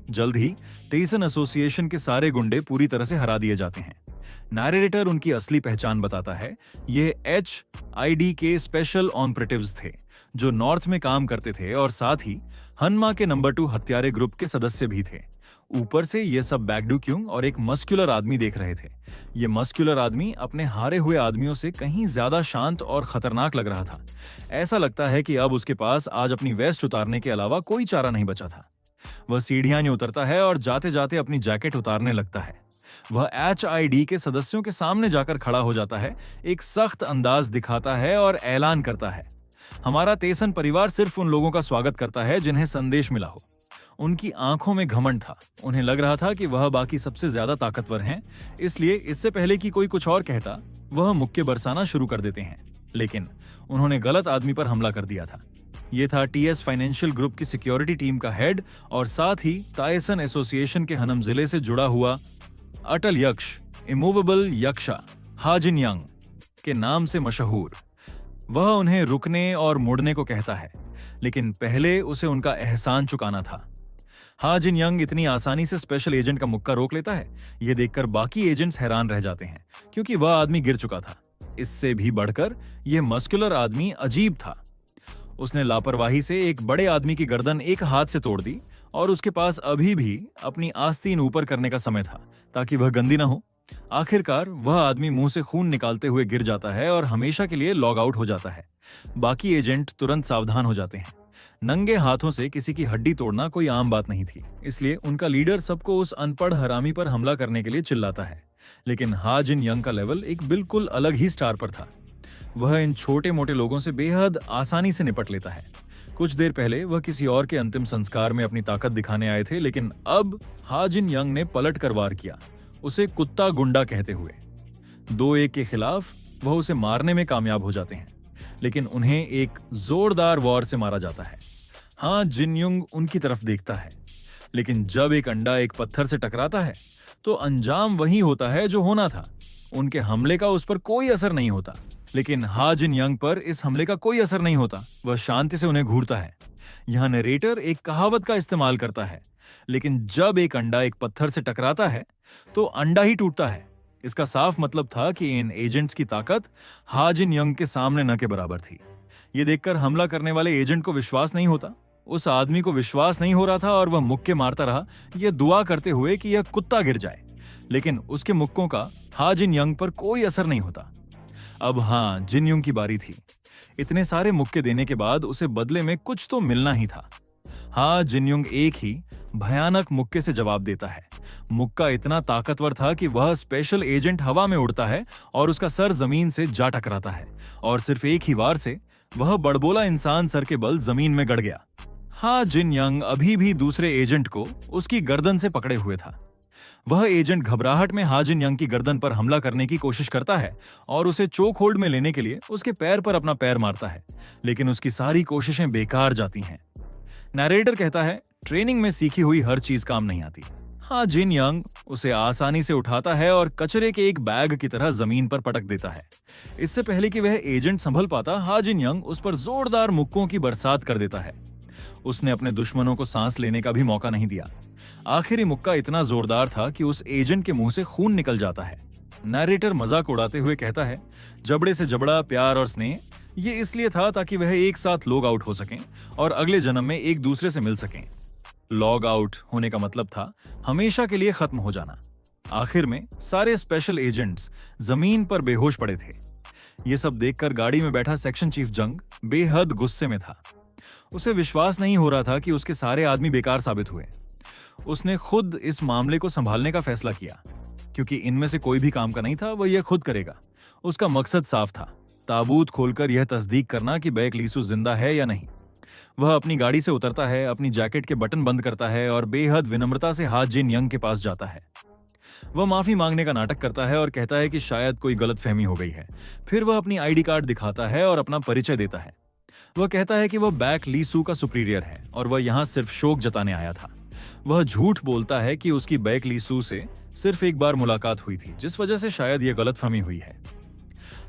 जल्द ही टेसन एसोसिएशन के सारे गुंडे पूरी तरह से हरा दिए जाते हैं। नैरेटर उनकी असली पहचान बताता है। ये HID के स्पेशल ऑपरेटिव्स थे जो नॉर्थ में काम करते थे और साथ ही हनमा के नंबर 2 हत्यारे ग्रुप के सदस्य भी थे। ऊपर से ये सब बैकडू क्यूंग और एक मस्कुलर आदमी देख रहे थे। ये मस्कुलर आदमी अपने हारे हुए आदमियों से कहीं ज्यादा शांत और खतरनाक लग रहा था। ऐसा लगता है कि अब उसके पास आज अपनी वेस्ट उतारने के अलावा कोई चारा नहीं बचा था। वह सीढ़ियां नहीं उतरता है और जाते जाते अपनी जैकेट उतारने लगता है। वह HID के सदस्यों के सामने जाकर खड़ा हो जाता है, एक सख्त अंदाज दिखाता है और ऐलान करता है, हमारा तेसन परिवार सिर्फ उन लोगों का स्वागत करता है जिन्हें संदेश मिला हो। उनकी आंखों में घमंड था। उन्हें लग रहा था कि वह बाकी सबसे ज्यादा ताकतवर हैं, इसलिए इससे पहले कि कोई कुछ और कहता वह मुक्के बरसाना शुरू कर देते हैं। लेकिन उन्होंने गलत आदमी पर हमला कर दिया था। यह था TS फाइनेंशियल ग्रुप की सिक्योरिटी टीम का हेड और साथ ही तायसन एसोसिएशन के हनम जिले से जुड़ा हुआ अटल यक्ष, इमूवेबल यक्षा, हाजिन यंग के नाम से मशहूर। वह उन्हें रुकने और मुड़ने को कहता है, लेकिन पहले उसे उनका एहसान चुकाना था। हाजिन यंग इतनी आसानी से स्पेशल एजेंट का मुक्का रोक लेता है, यह देखकर बाकी एजेंट्स हैरान रह जाते हैं, क्योंकि वह आदमी गिर चुका था। इससे भी बढ़कर यह मस्कुलर आदमी अजीब था। उसने लापरवाही से एक बड़े आदमी की गर्दन एक हाथ से तोड़ दी और उसके पास अभी भी अपनी आस्तीन ऊपर करने का समय था ताकि वह गंदी ना हो। आखिरकार वह आदमी मुंह से खून निकालते हुए गिर जाता है और हमेशा के लिए लॉग आउट हो जाता है। बाकी एजेंट तुरंत सावधान हो जाते हैं। नंगे हाथों से किसी की हड्डी तोड़ना कोई आम बात नहीं थी, इसलिए उनका लीडर सबको उस अनपढ़ हरामी पर हमला करने के लिए चिल्लाता है। लेकिन हाजिन यंग का लेवल एक बिल्कुल अलग ही स्टार पर था। वह इन छोटे मोटे लोगों से बेहद आसानी से निपट लेता है। कुछ देर पहले वह किसी और के अंतिम संस्कार में अपनी ताकत दिखाने आए थे, लेकिन अब हाजिन यंग ने पलट कर वार किया, उसे कुत्ता गुंडा कहते हुए। 2-1 के खिलाफ वह उसे मारने में कामयाब हो जाते हैं, लेकिन उन्हें एक जोरदार वॉर से मारा जाता है। हाँ, जिन युंग उनकी तरफ देखता है, लेकिन जब एक अंडा एक पत्थर से टकराता है तो अंजाम वही होता है जो होना था। उनके हमले का उस पर कोई असर नहीं होता, लेकिन हाजिन यंग पर इस हमले का कोई असर नहीं होता। वह शांति से उन्हें घूरता है। यहाँ नरेटर एक कहावत का इस्तेमाल करता है, लेकिन जब एक अंडा एक पत्थर से टकराता है तो अंडा ही टूटता है। इसका साफ मतलब था कि इन एजेंट्स की ताकत हाजिन यंग के सामने न के बराबर थी। ये देखकर हमला करने वाले एजेंट को विश्वास नहीं होता। उस आदमी को विश्वास नहीं हो रहा था और वह मुक्के मारता रहा, यह दुआ करते हुए कि यह कुत्ता गिर जाए। लेकिन उसके मुक्कों का हाजिन यंग पर कोई असर नहीं होता। अब हाँ, जिन युंग की बारी थी। इतने सारे मुक्के देने के बाद उसे बदले में कुछ तो मिलना ही था। हाँ, जिन युंग एक ही भयानक मुक्के से जवाब देता है। मुक्का इतना ताकतवर था कि वह स्पेशल एजेंट हवा में उड़ता है और उसका सर जमीन से जा टकराता है, और सिर्फ एक ही वार से वह बड़बोला इंसान सर के बल जमीन में गड़ गया। हा जिन यंग अभी भी दूसरे एजेंट को उसकी गर्दन से पकड़े हुए था। वह एजेंट घबराहट में हाजिन यंग की गर्दन पर हमला करने की कोशिश करता है और उसे चोक होल्ड में लेने के लिए उसके पैर पर अपना पैर मारता है, लेकिन उसकी सारी कोशिशें बेकार जाती हैं। नरेटर कहता है, ट्रेनिंग में सीखी हुई हर चीज काम नहीं आती। हाँ जिन यंग उसे आसानी से उठाता है और कचरे के एक बैग की तरह जमीन पर पटक देता है। इससे पहले कि वह एजेंट संभल पाता, हाजिन यंग उस पर जोरदार मुक्कों की बरसात कर देता है। उसने अपने दुश्मनों को सांस लेने का भी मौका नहीं दिया। आखिरी मुक्का इतना जोरदार था कि उस एजेंट के मुंह से खून निकल जाता है। नरेटर मजाक उड़ाते हुए कहता है, जबड़े से जबड़ा, प्यार और स्नेह ये इसलिए था ताकि वह एक साथ लॉग आउट हो सकें और अगले जन्म में एक दूसरे से मिल सकें। लॉग आउट होने का मतलब था हमेशा के लिए खत्म हो जाना। आखिर में सारे स्पेशल एजेंट्स जमीन पर बेहोश पड़े थे। ये सब देखकर गाड़ी में बैठा सेक्शन चीफ जंग बेहद गुस्से में था। उसे विश्वास नहीं हो रहा था कि उसके सारे आदमी बेकार साबित हुए। उसने खुद इस मामले को संभालने का फैसला किया, क्योंकि इनमें से कोई भी काम का नहीं था, वह यह खुद करेगा। उसका मकसद साफ था, ताबूत खोलकर यह तस्दीक करना कि बैक लीसू जिंदा है या नहीं। वह अपनी गाड़ी से उतरता है, अपनी जैकेट के बटन बंद करता है और बेहद विनम्रता से हा जिन यंग के पास जाता है। वह माफी मांगने का नाटक करता है और कहता है कि शायद कोई गलतफहमी हो गई है। फिर वह अपनी आईडी कार्ड दिखाता है और अपना परिचय देता है। वह कहता है कि वह बैक लीसू का सुपीरियर है और वह यहाँ सिर्फ शोक जताने आया था। वह झूठ बोलता है कि उसकी बैक लीसू से सिर्फ एक बार मुलाकात हुई थी, जिस वजह से शायद यह गलतफहमी हुई है।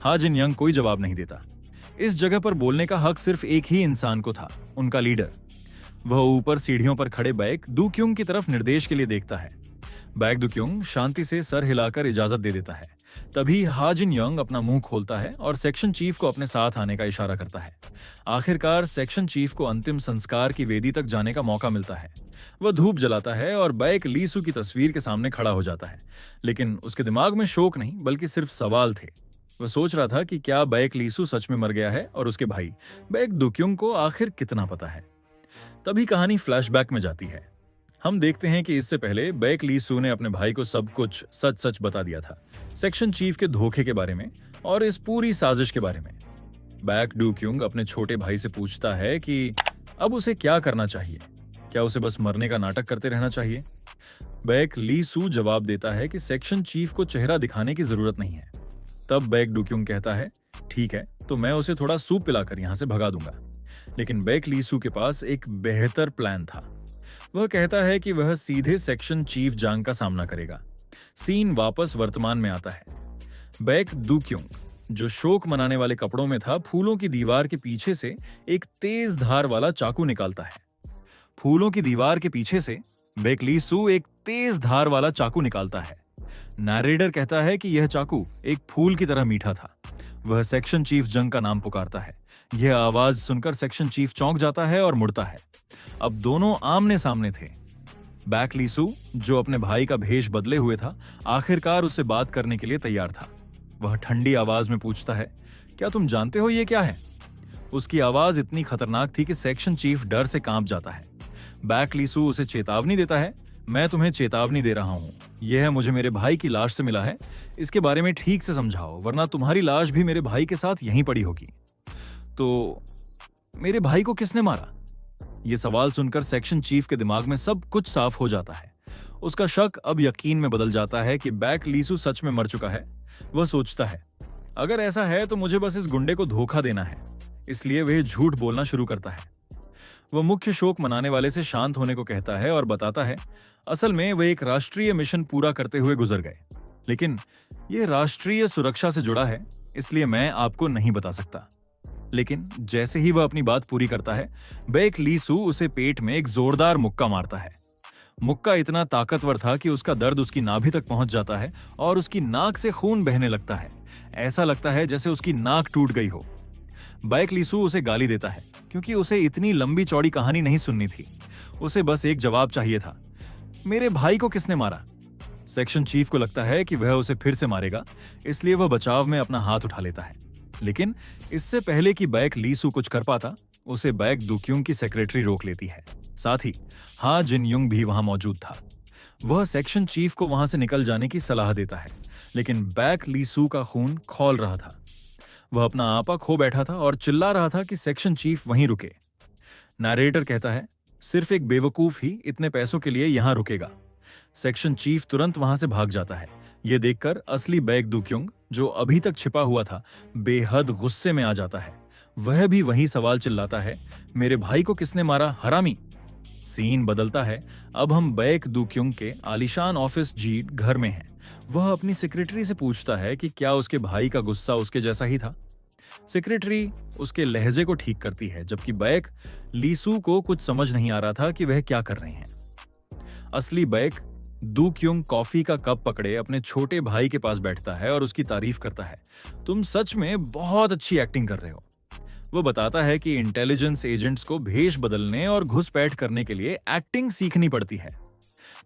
हा जिन यंग कोई जवाब नहीं देता। इस जगह पर बोलने का हक सिर्फ एक ही इंसान को था, उनका लीडर। वह ऊपर सीढ़ियों पर खड़े बैक दुक्युंग की तरफ निर्देश के लिए देखता है। बैक दुक्युंग शांति से सर हिलाकर इजाजत दे देता है। तभी हा जिन यंग अपना मुंह खोलता है और सेक्शन चीफ को अपने साथ आने का इशारा करता है। आखिरकार सेक्शन चीफ को अंतिम संस्कार की वेदी तक जाने का मौका मिलता है। वह धूप जलाता है और बैक लीसू की तस्वीर के सामने खड़ा हो जाता है, लेकिन उसके दिमाग में शोक नहीं बल्कि सिर्फ सवाल थे। वह सोच रहा था कि क्या बैक लीसू सच में मर गया है और उसके भाई बैक दुक्युंग को आखिर कितना पता है। तभी कहानी फ्लैशबैक में जाती है। हम देखते हैं कि इससे पहले बैक लीसू ने अपने भाई को सब कुछ सच सच बता दिया था, सेक्शन चीफ के धोखे के बारे में और इस पूरी साजिश के बारे में। बैक दुक्युंग अपने छोटे भाई से पूछता है कि अब उसे क्या करना चाहिए, क्या उसे बस मरने का नाटक करते रहना चाहिए। बैक लीसू जवाब देता है कि सेक्शन चीफ को चेहरा दिखाने की जरूरत नहीं है। तब बैक दुक्युंग कहता है, ठीक है, तो मैं उसे थोड़ा सूप पिलाकर यहां से भगा दूंगा। लेकिन बैक लीसू के पास एक बेहतर प्लान था। वह कहता है कि वह सीधे सेक्शन चीफ जांग का सामना करेगा। सीन वापस वर्तमान में आता है। बैक दुक्युंग, जो शोक मनाने वाले कपड़ों में था, फूलों की दीवार के पीछे से एक तेज धार वाला चाकू निकालता है। फूलों की दीवार के पीछे से बैक लीसू एक तेज धार वाला चाकू निकालता है। नरेटर कहता है कि यह चाकू एक फूल की तरह मीठा था। वह सेक्शन चीफ जंग का नाम पुकारता है। यह आवाज सुनकर सेक्शन चीफ चौंक जाता है और मुड़ता है। अब दोनों आमने सामने थे। बैक लीसू, जो अपने भाई का भेष बदले हुए था, आखिरकार उससे बात करने के लिए तैयार था। वह ठंडी आवाज में पूछता है, क्या तुम जानते हो ये क्या है? उसकी आवाज इतनी खतरनाक थी कि सेक्शन चीफ डर से कांप जाता है। बैक लीसू उसे चेतावनी देता है, मैं तुम्हें चेतावनी दे रहा हूं, यह मुझे मेरे भाई की लाश से मिला है, इसके बारे में ठीक से समझाओ, वरना तुम्हारी लाश भी मेरे भाई के साथ यहीं पड़ी होगी। तो मेरे भाई को किसने मारा? यह सवाल सुनकर सेक्शन चीफ के दिमाग में सब कुछ साफ हो जाता है। उसका शक अब यकीन में बदल जाता है कि बैक लीसू सच में मर चुका है। वह सोचता है, अगर ऐसा है तो मुझे बस इस गुंडे को धोखा देना है। इसलिए वह झूठ बोलना शुरू करता है। वह मुख्य शोक मनाने वाले से शांत होने को कहता है और बताता है, असल में वे एक राष्ट्रीय मिशन पूरा करते हुए गुजर गए, लेकिन यह राष्ट्रीय सुरक्षा से जुड़ा है, इसलिए मैं आपको नहीं बता सकता। लेकिन जैसे ही वह अपनी बात पूरी करता है, बैक लीसू उसे पेट में एक जोरदार मुक्का मारता है। मुक्का इतना ताकतवर था कि उसका दर्द उसकी नाभि तक पहुंच जाता है और उसकी नाक से खून बहने लगता है। ऐसा लगता है जैसे उसकी नाक टूट गई हो। बैक लीसू उसे गाली देता है, क्योंकि उसे इतनी लंबी चौड़ी कहानी नहीं सुननी थी। उसे बस एक जवाब चाहिए था, मेरे भाई को किसने मारा? सेक्शन चीफ को लगता है कि वह उसे फिर से मारेगा, इसलिए वह बचाव में अपना हाथ उठा लेता है। लेकिन इससे पहले कि बैक लीसू कुछ कर पाता, उसे बैक दुक्युंग की सेक्रेटरी रोक लेती है। साथ ही हा जिन युंग भी वहां मौजूद था। वह सेक्शन चीफ को वहां से निकल जाने की सलाह देता है, लेकिन बैक लीसू का खून खौल रहा था। वह अपना आपा खो बैठा था और चिल्ला रहा था कि सेक्शन चीफ वहीं रुके। नरेटर कहता है, सिर्फ एक बेवकूफ ही इतने पैसों के लिए यहां रुकेगा। सेक्शन चीफ तुरंत वहां से भाग जाता है। यह देखकर असली बैक दुक्योंग, जो अभी तक छिपा हुआ था, बेहद गुस्से में आ जाता है। वह भी वही सवाल चिल्लाता है, मेरे भाई को किसने मारा, हरामी। सीन बदलता है। अब हम बैक दुक्योंग के आलीशान ऑफिस जीट घर में हैं। वह अपनी सेक्रेटरी से पूछता है कि क्या उसके भाई का गुस्सा उसके जैसा ही था। सेक्रेटरी उसके लहजे को ठीक करती है, जबकि बैक लीसू को कुछ समझ नहीं आ रहा था कि वह क्या कर रहे हैं। असली बैक दुक्योंग कॉफी का कप पकड़े अपने छोटे भाई के पास बैठता है और उसकी तारीफ करता है, तुम सच में बहुत अच्छी एक्टिंग कर रहे हो। वो बताता है कि इंटेलिजेंस एजेंट्स को भेष बदलने और घुसपैठ करने के लिए एक्टिंग सीखनी पड़ती है।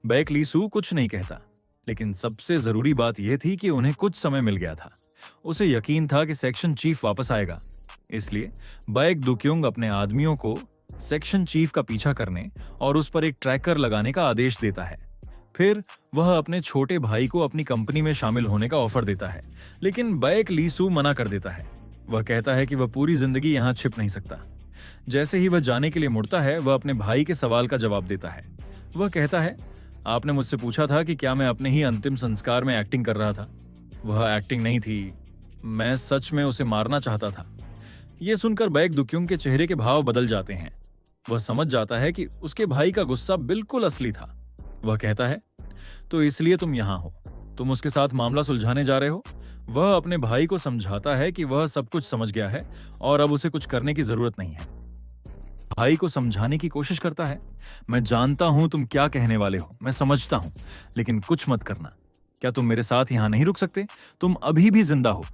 बैक लीसू कुछ नहीं कहता, लेकिन सबसे जरूरी बात यह थी कि उन्हें कुछ समय मिल गया था। उसे यकीन था कि सेक्शन चीफ वापस आएगा, इसलिए बैक दुक्योंग अपने आदमियों को सेक्शन चीफ का पीछा करने और उस पर एक ट्रैकर लगाने का आदेश देता है। फिर वह अपने छोटे भाई को अपनी कंपनी में शामिल होने का ऑफर देता है, लेकिन बैक लीसू मना कर देता है। वह कहता है कि वह पूरी जिंदगी यहां छिप नहीं सकता। जैसे ही वह जाने के लिए मुड़ता है, वह अपने भाई के सवाल का जवाब देता है। वह कहता है, आपने मुझसे पूछा था कि क्या मैं अपने ही अंतिम संस्कार में एक्टिंग कर रहा था। वह एक्टिंग नहीं थी, मैं सच में उसे मारना चाहता था। यह सुनकर बैक दुक्योंग के चेहरे के भाव बदल जाते हैं। वह समझ जाता है कि उसके भाई का गुस्सा बिल्कुल असली था। वह कहता है, तो इसलिए तुम यहां हो, तुम उसके साथ मामला सुलझाने जा रहे हो। वह अपने भाई को समझाता है कि वह सब कुछ समझ गया है और अब उसे कुछ करने की जरूरत नहीं है। भाई को समझाने की कोशिश करता है, मैं जानता हूं तुम क्या कहने वाले हो, मैं समझता हूं, लेकिन कुछ मत करना। क्या तुम मेरे साथ यहां नहीं रुक सकते? तुम अभी भी जिंदा हो।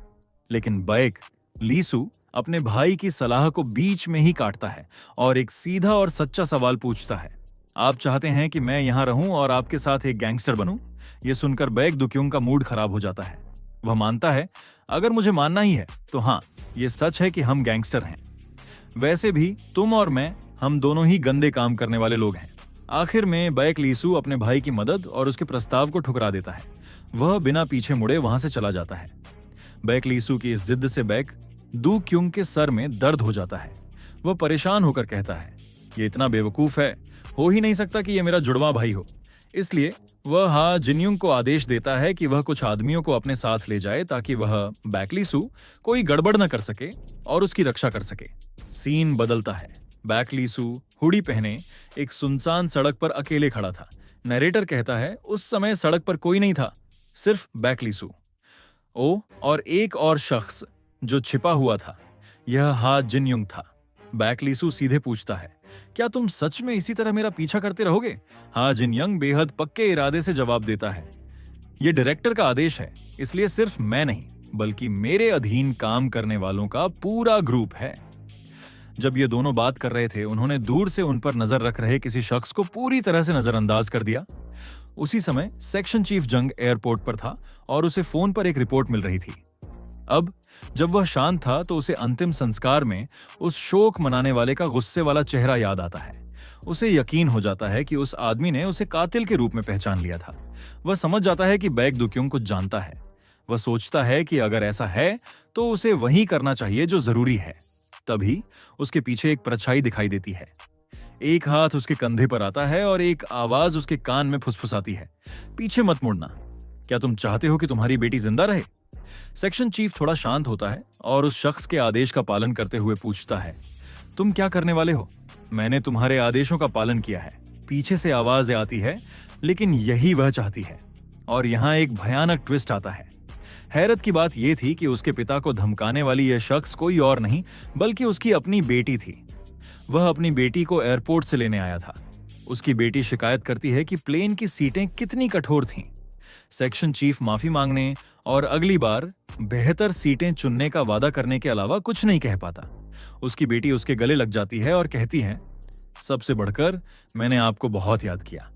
लेकिन बैक लीसू अपने भाई की सलाह को बीच में ही काटता है और एक सीधा और सच्चा सवाल पूछता है, आप चाहते हैं कि मैं यहां रहूं और आपके साथ एक गैंगस्टर बनूं? यह सुनकर बैक दुक्योंग का मूड खराब हो जाता है। वह मानता है, अगर मुझे मानना ही है तो हाँ, यह सच है कि हम गैंगस्टर हैं। वैसे भी तुम और मैं, हम दोनों ही गंदे काम करने वाले लोग हैं। आखिर में बैक लीसू अपने भाई की मदद और उसके प्रस्ताव को ठुकरा देता है। वह बिना पीछे मुड़े वहां से चला जाता है। बैक लीसू की इस जिद से बैक दुक्योंग के सर में दर्द हो जाता है। वह परेशान होकर कहता है, यह इतना बेवकूफ है, हो ही नहीं सकता कि यह मेरा जुड़वा भाई हो। इसलिए वह हा जिन्युंग को आदेश देता है कि वह कुछ आदमियों को अपने साथ ले जाए ताकि वह बैक लीसू कोई गड़बड़ न कर सके और उसकी रक्षा कर सके। सीन बदलता है। बैक लीसू हुडी पहने एक सुनसान सड़क पर अकेले खड़ा था। नरेटर कहता है, उस समय सड़क पर कोई नहीं था, सिर्फ बैक लीसू और एक और शख्स जो छिपा हुआ था। यह हा जिन्युंग था। बैक लीसू सीधे पूछता है, क्या तुम सच में इसी तरह मेरा पीछा करते रहोगे? हा जिन्युंग बेहद पक्के इरादे से जवाब देता है, यह डायरेक्टर का आदेश है, इसलिए सिर्फ मैं नहीं बल्कि मेरे अधीन काम करने वालों का पूरा ग्रुप है। जब ये दोनों बात कर रहे थे, उन्होंने दूर से उन पर नजर रख रहे किसी शख्स को पूरी तरह से नजरअंदाज कर दिया। उसी समय सेक्शन चीफ जंग एयरपोर्ट पर था और उसे फोन पर एक रिपोर्ट मिल रही थी। अब जब वह शांत था तो उसे अंतिम संस्कार में उस शोक मनाने वाले का गुस्से वाला चेहरा याद आता है। उसे यकीन हो जाता है कि उस आदमी ने उसे कातिल के रूप में पहचान लिया था। वह समझ जाता है कि बैक दुक्योंग कुछ जानता है। वह सोचता है कि अगर ऐसा है तो उसे वही करना चाहिए जो जरूरी है। तभी उसके पीछे एक परछाई दिखाई देती है। एक हाथ उसके कंधे पर आता है और एक आवाज उसके कान में फुसफुसाती है, पीछे मत मुड़ना। क्या तुम चाहते हो कि तुम्हारी बेटी जिंदा रहे? सेक्शन चीफ थोड़ा शांत होता है और उस शख्स के आदेश का पालन करते हुए पूछता है, तुम क्या करने वाले हो? मैंने तुम्हारे आदेशों का पालन किया है। पीछे से आवाज आती है, लेकिन यही वह चाहती है। और यहाँ एक भयानक ट्विस्ट आता है। हैरत की बात यह थी कि उसके पिता को धमकाने वाली यह शख्स कोई और नहीं बल्कि उसकी अपनी बेटी थी। वह अपनी बेटी को एयरपोर्ट से लेने आया था। उसकी बेटी शिकायत करती है कि प्लेन की सीटें कितनी कठोर थीं। सेक्शन चीफ माफी मांगने और अगली बार बेहतर सीटें चुनने का वादा करने के अलावा कुछ नहीं कह पाता। उसकी बेटी उसके गले लग जाती है और कहती है, सबसे बढ़कर मैंने आपको बहुत याद किया।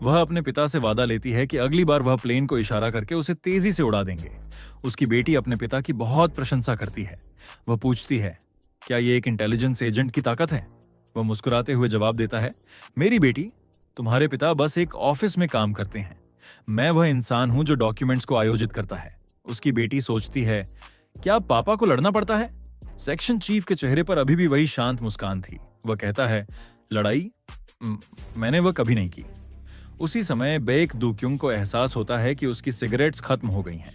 वह अपने पिता से वादा लेती है कि अगली बार वह प्लेन को इशारा करके उसे तेजी से उड़ा देंगे। उसकी बेटी अपने पिता की बहुत प्रशंसा करती है। वह पूछती है, क्या यह एक इंटेलिजेंस एजेंट की ताकत है? वह मुस्कुराते हुए जवाब देता है, मेरी बेटी, तुम्हारे पिता बस एक ऑफिस में काम करते हैं। मैं वह इंसान हूं जो डॉक्यूमेंट्स को आयोजित करता है। उसकी बेटी सोचती है, क्या पापा को लड़ना पड़ता है? सेक्शन चीफ के चेहरे पर अभी भी वही शांत मुस्कान थी। वह कहता है, लड़ाई? मैंने वह कभी नहीं की। उसी समय बेक दुक्युंग को एहसास होता है कि उसकी सिगरेट्स खत्म हो गई हैं।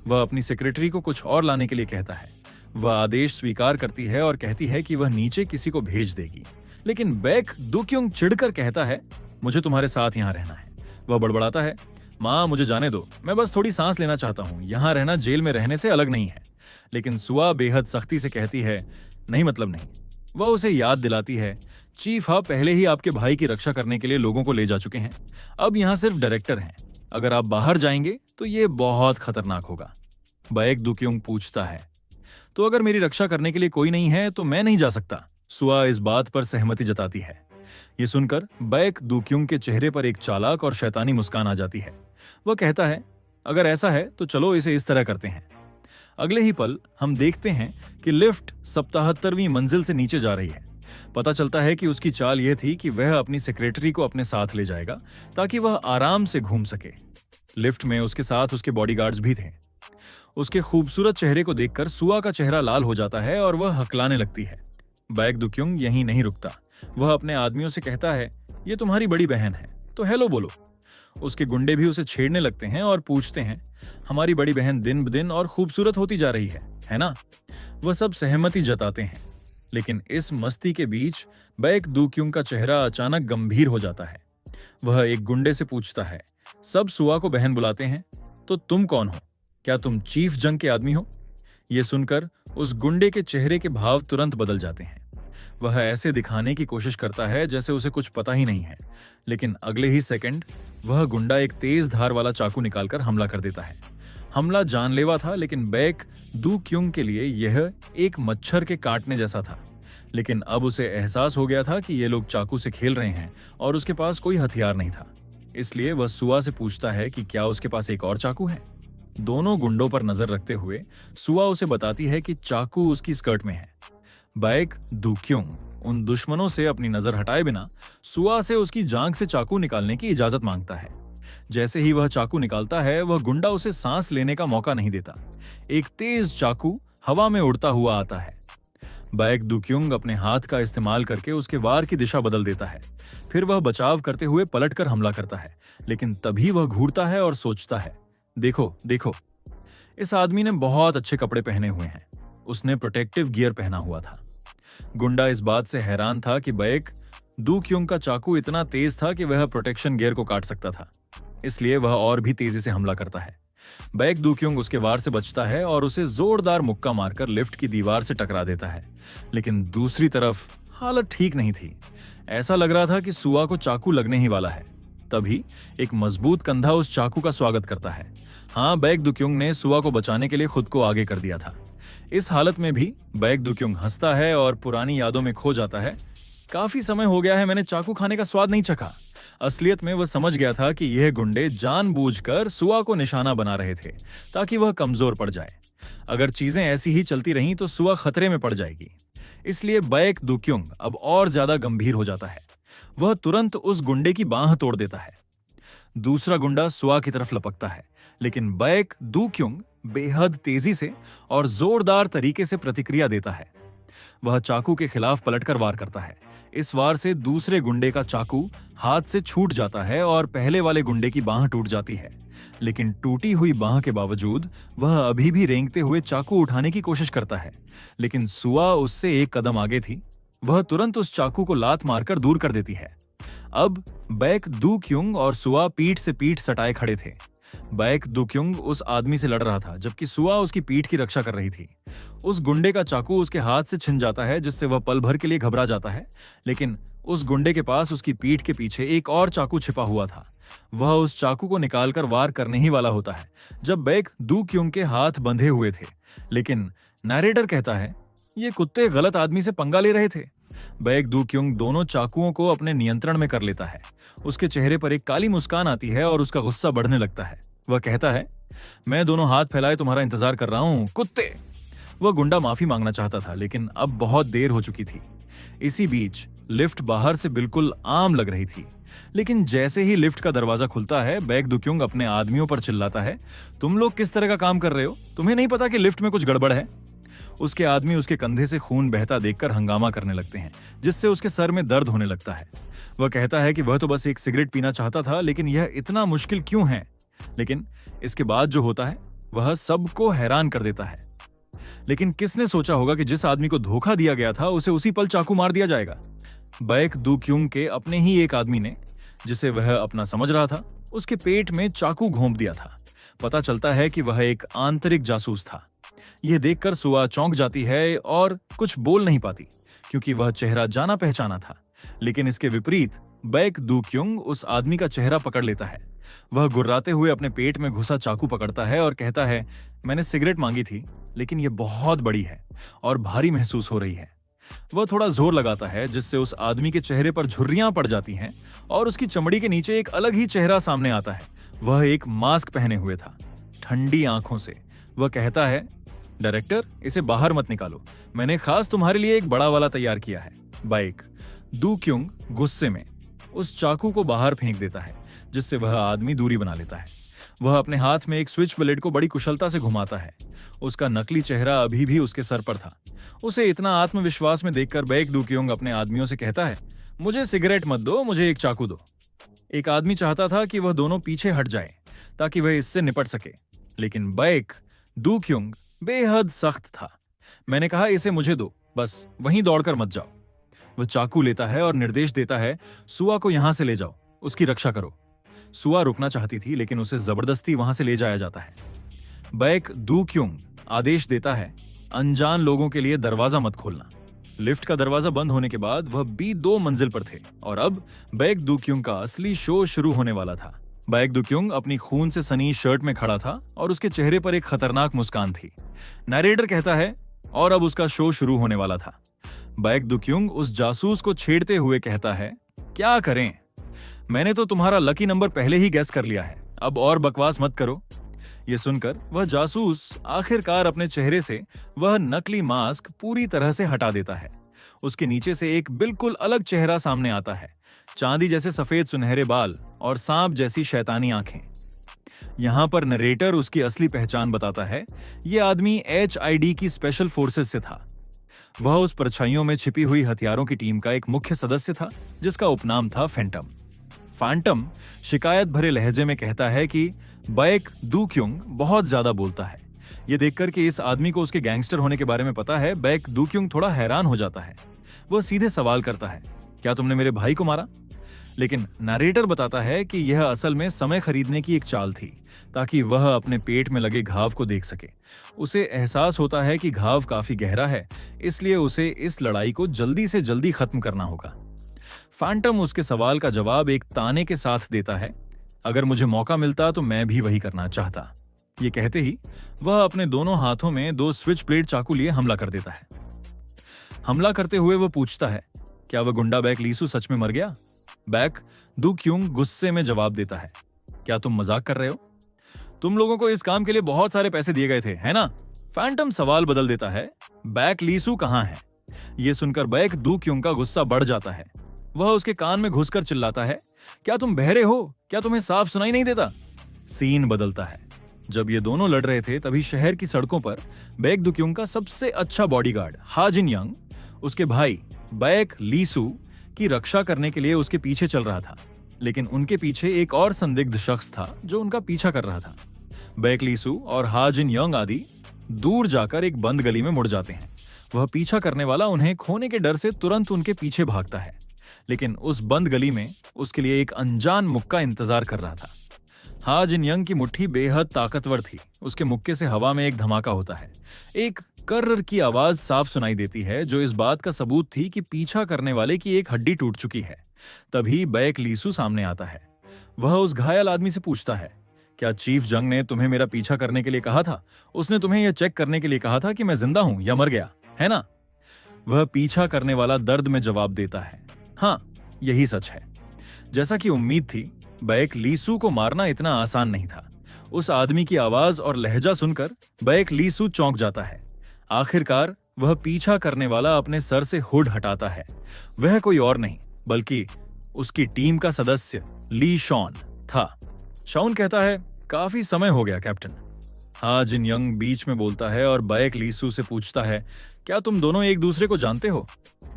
वह अपनी सेक्रेटरी को कुछ और लाने के लिए कहता है। वह आदेश स्वीकार करती है और कहती है कि वह नीचे किसी को भेज देगी। लेकिन बेक दुक्युंग चिढ़कर कहता है, मुझे तुम्हारे साथ यहाँ रहना है। वह बड़बड़ाता है, माँ मुझे जाने दो, मैं बस थोड़ी सांस लेना चाहता हूँ। यहाँ रहना जेल में रहने से अलग नहीं है। लेकिन सुआ बेहद सख्ती से कहती है, नहीं मतलब नहीं। वह उसे याद दिलाती है, चीफ हा पहले ही आपके भाई की रक्षा करने के लिए लोगों को ले जा चुके हैं। अब यहाँ सिर्फ डायरेक्टर हैं। अगर आप बाहर जाएंगे तो ये बहुत खतरनाक होगा। बैक दुक्युंग पूछता है, तो अगर मेरी रक्षा करने के लिए कोई नहीं है तो मैं नहीं जा सकता? सुआ इस बात पर सहमति जताती है। ये सुनकर बैक दुक्युंग के चेहरे पर एक चालाक और शैतानी मुस्कान आ जाती है। वह कहता है, अगर ऐसा है तो चलो इसे इस तरह करते हैं। अगले ही पल हम देखते हैं कि लिफ्ट 77वीं मंजिल से नीचे जा रही है। पता चलता है कि उसकी चाल यह थी कि वह अपनी सेक्रेटरी को अपने साथ ले जाएगा ताकि वह आराम से घूम सके। लिफ्ट में उसके साथ उसके बॉडीगार्ड्स भी थे। उसके खूबसूरत चेहरे को देखकर सुआ का चेहरा लाल हो जाता है और वह हकलाने लगती है। बैक दुक्युंग यहीं नहीं रुकता। वह अपने आदमियों से कहता है, ये तुम्हारी बड़ी बहन है तो हेलो बोलो। उसके गुंडे भी उसे छेड़ने लगते हैं और पूछते हैं, हमारी बड़ी बहन दिन ब दिन और खूबसूरत होती जा रही है ना? वह सब सहमति जताते हैं। लेकिन इस मस्ती के बीच बैक दुक्युंग का चेहरा अचानक गंभीर हो जाता है। वह एक गुंडे से पूछता है, सब सुआ को बहन बुलाते हैं तो तुम कौन हो? क्या तुम चीफ जंग के आदमी हो? यह सुनकर उस गुंडे के चेहरे के भाव तुरंत बदल जाते हैं। वह ऐसे दिखाने की कोशिश करता है जैसे उसे कुछ पता ही नहीं है। लेकिन अगले ही सेकंड वह गुंडा एक तेज धार वाला चाकू निकालकर हमला कर देता है। हमला जानलेवा था, लेकिन बैक दुक्युंग के लिए यह एक मच्छर के काटने जैसा था। लेकिन अब उसे एहसास हो गया था कि ये लोग चाकू से खेल रहे हैं और उसके पास कोई हथियार नहीं था। इसलिए वह सुआ से पूछता है कि क्या उसके पास एक और चाकू है। दोनों गुंडों पर नजर रखते हुए सुआ उसे बताती है कि चाकू उसकी स्कर्ट में है। बैक दुक्युंग उन दुश्मनों से अपनी नजर हटाए बिना सुआ से उसकी जांघ से चाकू निकालने की इजाजत मांगता है। जैसे ही वह चाकू निकालता है, वह गुंडा उसे सांस लेने का मौका नहीं देता। एक तेज चाकू हवा में उड़ता हुआ आता है। बैक दुक्युंग अपने हाथ का इस्तेमाल करके उसके वार की दिशा बदल देता है। फिर वह बचाव करते हुए पलटकर हमला करता है। लेकिन तभी वह घूरता है और सोचता है, देखो देखो, इस आदमी ने बहुत अच्छे कपड़े पहने हुए हैं। उसने प्रोटेक्टिव गियर पहना हुआ था। गुंडा इस बात से हैरान था कि बैक दुक्युंग का चाकू इतना तेज था कि वह प्रोटेक्शन गियर को काट सकता था। इसलिए वह और भी तेजी से हमला करता है। बैक दुक्युंग उसके वार से बचता है और उसे जोरदार मुक्का मारकर लिफ्ट की दीवार से टकरा देता है। लेकिन दूसरी तरफ हालत ठीक नहीं थी। ऐसा लग रहा था कि सुआ को चाकू लगने ही वाला है। तभी एक मजबूत कंधा उस चाकू का स्वागत करता है। हाँ, बैक दुक्युंग ने सुआ को बचाने के लिए खुद को आगे कर दिया था। इस हालत में भी बैक दुक्युंग हंसता है और पुरानी यादों में खो जाता है। काफी समय हो गया है मैंने चाकू खाने का स्वाद नहीं चखा। असलियत में वह समझ गया था कि यह गुंडे जानबूझकर सुआ को निशाना बना रहे थे ताकि वह कमजोर पड़ जाए। अगर चीजें ऐसी ही चलती रहीं तो सुआ खतरे में पड़ जाएगी। इसलिए बैक दुक्युंग अब और ज्यादा गंभीर हो जाता है। वह तुरंत उस गुंडे की बांह तोड़ देता है। दूसरा गुंडा सुआ की तरफ लपकता है, लेकिन बैक दुक्युंग बेहद तेजी से और जोरदार तरीके से प्रतिक्रिया देता है। वह चाकू के खिलाफ पलटकर वार करता है। इस वार से दूसरे गुंडे का चाकू हाथ से छूट जाता है और पहले वाले गुंडे की बांह टूट जाती है। लेकिन टूटी हुई बांह के बावजूद वह अभी भी रेंगते हुए चाकू उठाने की कोशिश करता है। लेकिन सुआ उससे एक कदम आगे थी। वह तुरंत उस चाकू को लात मारकर दूर कर देती है। अब बैक दुक्युंग और सुआ पीठ से पीठ सटाए खड़े थे। बैक दुक्युंग उस आदमी से लड़ रहा था, जबकि सुआ उसकी पीठ की रक्षा कर रही थी। उस गुंडे का चाकू उसके हाथ से छिन जाता है, जिससे वह पल भर के लिए घबरा जाता है। लेकिन उस गुंडे के पास उसकी पीठ के पीछे एक और चाकू छिपा हुआ था। वह उस चाकू को निकालकर वार करने ही वाला होता है जब बैक दुक्युंग के हाथ बंधे हुए थे। लेकिन नरेटर कहता है, ये कुत्ते गलत आदमी से पंगा ले रहे थे। बैक दुक्युंग दोनों चाकुओं को अपने नियंत्रण में कर लेता है। उसके चेहरे पर एक काली मुस्कान आती है और उसका गुस्सा बढ़ने लगता है। वह कहता है, मैं दोनों हाथ फैलाए तुम्हारा इंतजार कर रहा हूं, कुत्ते। वह गुंडा माफी मांगना चाहता था, लेकिन अब बहुत देर हो चुकी थी। इसी बीच लिफ्ट बाहर से बिल्कुल आम लग रही थी, लेकिन जैसे ही लिफ्ट का दरवाजा खुलता है, बैक दुक्युंग अपने आदमियों पर चिल्लाता है, तुम लोग किस तरह का काम कर रहे हो? तुम्हें नहीं पता कि लिफ्ट में कुछ गड़बड़ है? उसके आदमी उसके कंधे से खून बहता देखकर हंगामा करने लगते हैं, जिससे उसके सर में दर्द होने लगता है। वह कहता है कि वह तो बस एक सिगरेट पीना चाहता था, लेकिन यह इतना मुश्किल क्यों है? लेकिन इसके बाद जो होता है वह सबको हैरान कर देता है। लेकिन किसने सोचा होगा कि जिस आदमी को धोखा दिया गया था उसे उसी पल चाकू मार दिया जाएगा? बैक दुक्युंग के अपने ही एक आदमी ने, जिसे वह अपना समझ रहा था, उसके पेट में चाकू घोंप दिया था। पता चलता है कि वह एक आंतरिक जासूस था। यह देखकर सुआ चौंक जाती है और कुछ बोल नहीं पाती, क्योंकि वह चेहरा जाना पहचाना था। लेकिन इसके विपरीत बैक दुक्युंग उस आदमी का चेहरा पकड़ लेता है। वह गुर्राते हुए अपने पेट में घुसा चाकू पकड़ता है और कहता है, मैंने सिगरेट मांगी थी, लेकिन यह बहुत बड़ी है और भारी महसूस हो रही है। वह थोड़ा जोर लगाता है, जिससे उस आदमी के चेहरे पर झुर्रियां पड़ जाती हैं और उसकी चमड़ी के नीचे एक अलग ही चेहरा सामने आता है। वह एक मास्क पहने हुए था। ठंडी आंखों से वह कहता है, डायरेक्टर, इसे बाहर मत निकालो, मैंने खास तुम्हारे लिए एक बड़ा वाला तैयार किया है। बैक दुक्युंग गुस्से में उस चाकू को बाहर फेंक देता है, जिससे वह आदमी दूरी बना लेता है। वह अपने हाथ में एक स्विच ब्लेड को बड़ी कुशलता से घुमाता है। उसका नकली चेहरा अभी भी उसके सर पर था। उसे इतना आत्मविश्वास में देखकर बैक दुक्युंग अपने आदमियों से कहता है, मुझे सिगरेट मत दो, मुझे एक चाकू दो। एक आदमी चाहता था कि वह दोनों पीछे हट जाए ताकि वह इससे निपट सके, लेकिन बैक दुक्युंग बेहद सख्त था। मैंने कहा, इसे मुझे दो, बस वहीं दौड़कर मत जाओ। वह चाकू लेता है और निर्देश देता है, सुआ को यहां से ले जाओ, उसकी रक्षा करो। सुआ रुकना चाहती थी, लेकिन उसे जबरदस्ती वहां से ले जाया जाता है। बैक दुक्युंग आदेश देता है, अनजान लोगों के लिए दरवाजा मत खोलना। लिफ्ट का दरवाजा बंद होने के बाद वह भी 2 मंजिल पर थे और अब बैक दुक्युंग का असली शो शुरू होने वाला था। बैक दुक्युंग अपनी खून से सनी शर्ट में खड़ा था और उसके चेहरे पर एक खतरनाक मुस्कान थी। नरेटर कहता है, और अब उसका शो शुरू होने वाला था। बैक दुक्युंग उस जासूस को छेड़ते हुए कहता है, क्या करें? मैंने तो तुम्हारा लकी नंबर पहले ही गैस कर लिया है, अब और बकवास मत करो। यह सुनकर वह जासूस आखिरकार अपने चेहरे से वह नकली मास्क पूरी तरह से हटा देता है। उसके नीचे से एक बिल्कुल अलग चेहरा सामने आता है, चांदी जैसे सफेद सुनहरे बाल और सांप जैसी शैतानी आंखें। यहां पर नरेटर उसकी असली पहचान बताता है। यह आदमी HID की स्पेशल फोर्सेस से था। वह उस परछाइयों में छिपी हुई हथियारों की टीम का एक मुख्य सदस्य था, जिसका उपनाम था फैंटम। फैंटम शिकायत भरे लहजे में कहता है कि बैक दुक्युंग बहुत ज्यादा बोलता है। यह देखकर कि इस आदमी को उसके गैंगस्टर होने के बारे में पता है, बैक दुक्युंग थोड़ा हैरान हो जाता है। वह सीधे सवाल करता है, क्या तुमने मेरे भाई को मारा? लेकिन नरेटर बताता है कि यह असल में समय खरीदने की एक चाल थी, ताकि वह अपने पेट में लगे घाव को देख सके। उसे एहसास होता है कि घाव काफी गहरा है, इसलिए उसे इस लड़ाई को जल्दी से जल्दी खत्म करना होगा। फैंटम उसके सवाल का जवाब एक ताने के साथ देता है, अगर मुझे मौका मिलता तो मैं भी वही करना चाहता। ये कहते ही वह अपने दोनों हाथों में 2 स्विच ब्लेड चाकू लिए हमला कर देता है। हमला करते हुए वह पूछता है, क्या वह गुंडा बैक लीसू सच में मर गया? बैक दुक्युंग गुस्से में जवाब देता है, क्या तुम मजाक कर रहे हो? तुम लोगों को इस काम के लिए बहुत सारे पैसे दिए गए थे, है ना? फैंटम सवाल बदल देता है, बैक लीसू कहां है? यह सुनकर बैक दुक्युंग का गुस्सा बढ़ जाता है। वह उसके कान में घुसकर चिल्लाता है, क्या तुम बहरे हो? क्या तुम्हें साफ सुनाई नहीं देता? सीन बदलता है। जब ये दोनों लड़ रहे थे, तभी शहर की सड़कों पर बैक दुक्युंग का सबसे अच्छा बॉडीगार्ड हा जिन यंग उसके भाई बैक लीसू की रक्षा करने के लिए उसके पीछे चल रहा था। लेकिन उनके पीछे एक और संदिग्ध शख्स था जो उनका पीछा कर रहा था। बैक लीसू और हा जिन यंग आदि दूर जाकर एक बंद गली में मुड़ जाते हैं। वह पीछा करने वाला उन्हें खोने के डर से तुरंत उनके पीछे भागता है, लेकिन उस बंद गली में उसके लिए एक अनजान मुक्का इंतजार कर रहा था। हा जिन यंग की मुट्ठी बेहद ताकतवर थी। उसके मुक्के से हवा में एक धमाका होता है। एक कर्र की आवाज साफ सुनाई देती है, जो इस बात का सबूत थी कि पीछा करने वाले की एक हड्डी टूट चुकी है। तभी बैक लीसू सामने आता है। वह उस घायल आदमी से पूछता है, क्या चीफ जंग ने तुम्हें मेरा पीछा करने के लिए कहा था? उसने तुम्हें यह चेक करने के लिए कहा था कि मैं जिंदा हूं या मर गया, है ना? वह पीछा करने वाला दर्द में जवाब देता है, हाँ, यही सच है। जैसा कि उम्मीद थी, बैक लीसू को मारना इतना आसान नहीं था। उस आदमी की आवाज और लहजा सुनकर बैक लीसू चौंक जाता है। आखिरकार वह पीछा करने वाला अपने सर से हुड हटाता है। वह कोई और नहीं बल्कि उसकी टीम का सदस्य ली शॉन था। शॉन कहता है, काफी समय हो गया कैप्टन। हा जिन यंग बीच में बोलता है और बैक लीसू से पूछता है, क्या तुम दोनों एक दूसरे को जानते हो?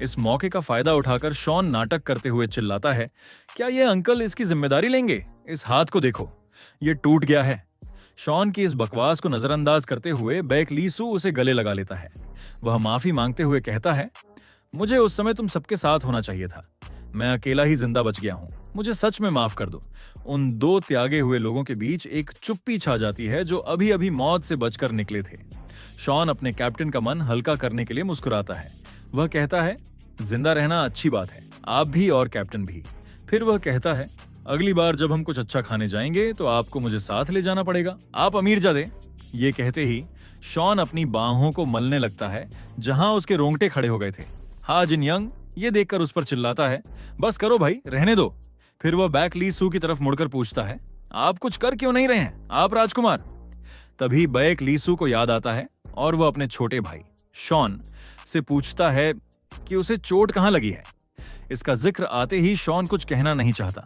इस मौके का फायदा उठाकर शॉन नाटक करते हुए चिल्लाता है, क्या ये अंकल इसकी जिम्मेदारी लेंगे? इस हाथ को देखो, ये टूट गया है। शॉन की इस बकवास को नजरअंदाज करते हुए बैक लीसू उसे गले लगा लेता है। वह माफी मांगते हुए कहता है, मुझे उस समय तुम सबके साथ होना चाहिए था। मैं अकेला ही जिंदा बच गया हूं। मुझे सच में माफ कर दो। उन दो त्यागे हुए लोगों के बीच एक चुप्पी छा जाती है जो अभी अभी मौत से बचकर निकले थे। शॉन अपने कैप्टन का मन हल्का करने के लिए मुस्कुराता है। वह कहता है, जिंदा रहना अच्छी बात है, आप भी और कैप्टन भी। फिर वह कहता है, अगली बार जब हम कुछ अच्छा खाने जाएंगे तो आपको मुझे साथ ले जाना पड़ेगा। आप अमीरजादे। ये कहते ही शॉन अपनी बाहों को मलने लगता है जहां उसके रोंगटे खड़े हो गए थे। हा जिन यंग ये देखकर उस पर चिल्लाता है, बस करो भाई, रहने दो। फिर वह बैक लीसू की तरफ मुड़कर पूछता है, आप कुछ कर क्यों नहीं रहे हैं, आप राजकुमार? तभी बैक लीसू को याद आता है और वह अपने छोटे भाई शॉन से पूछता है कि उसे चोट कहां लगी है। इसका जिक्र आते ही शॉन कुछ कहना नहीं चाहता।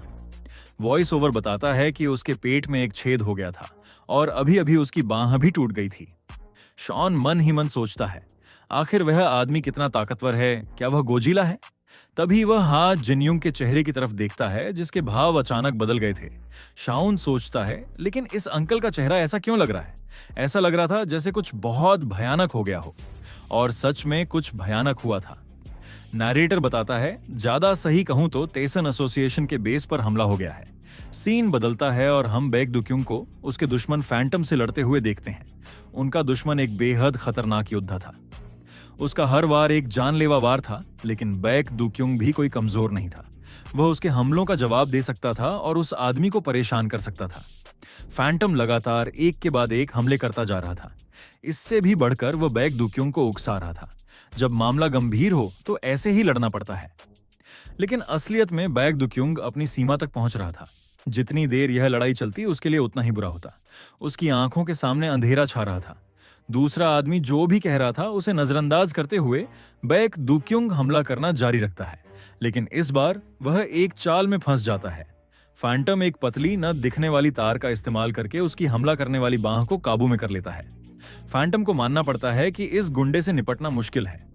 वॉइस ओवर बताता है कि उसके पेट में एक छेद हो गया था और अभी अभी उसकी बांह भी टूट गई थी। शॉन मन ही मन सोचता है, आखिर वह आदमी कितना ताकतवर है, क्या वह गोजीला है? तभी वह हा जिनयुंग के चेहरे की तरफ देखता है जिसके भाव अचानक बदल गए थे। शाउन सोचता है, लेकिन इस अंकल का चेहरा ऐसा क्यों लग रहा है? ऐसा लग रहा था जैसे कुछ बहुत भयानक हो गया हो। और सच में कुछ भयानक हुआ था। नैरेटर बताता है, ज्यादा सही कहूं तो तेसन एसोसिएशन के बेस पर हमला हो गया है। सीन बदलता है और हम बैक दुक्युंग को उसके दुश्मन फैंटम से लड़ते हुए देखते हैं। उनका दुश्मन एक बेहद खतरनाक योद्धा था। उसका हर वार एक जानलेवा वार था, लेकिन बैक दुक्युंग भी कोई कमजोर नहीं था। वह उसके हमलों का जवाब दे सकता था और उस आदमी को परेशान कर सकता था। फैंटम लगातार एक के बाद एक हमले करता जा रहा था। इससे भी बढ़कर वह बैक दुक्युंग को उकसा रहा था। जब मामला गंभीर हो तो ऐसे ही लड़ना पड़ता है। लेकिन असलियत में बैक दुक्युंग अपनी सीमा तक पहुंच रहा था। जितनी देर यह लड़ाई चलती उसके लिए उतना ही बुरा होता। उसकी आंखों के सामने अंधेरा छा रहा था। दूसरा आदमी जो भी कह रहा था उसे नजरअंदाज करते हुए बैक दुक्युंग हमला करना जारी रखता है। लेकिन इस बार वह एक चाल में फंस जाता है। फैंटम एक पतली न दिखने वाली तार का इस्तेमाल करके उसकी हमला करने वाली बांह को काबू में कर लेता है। फैंटम को मानना पड़ता है कि इस गुंडे से निपटना मुश्किल है।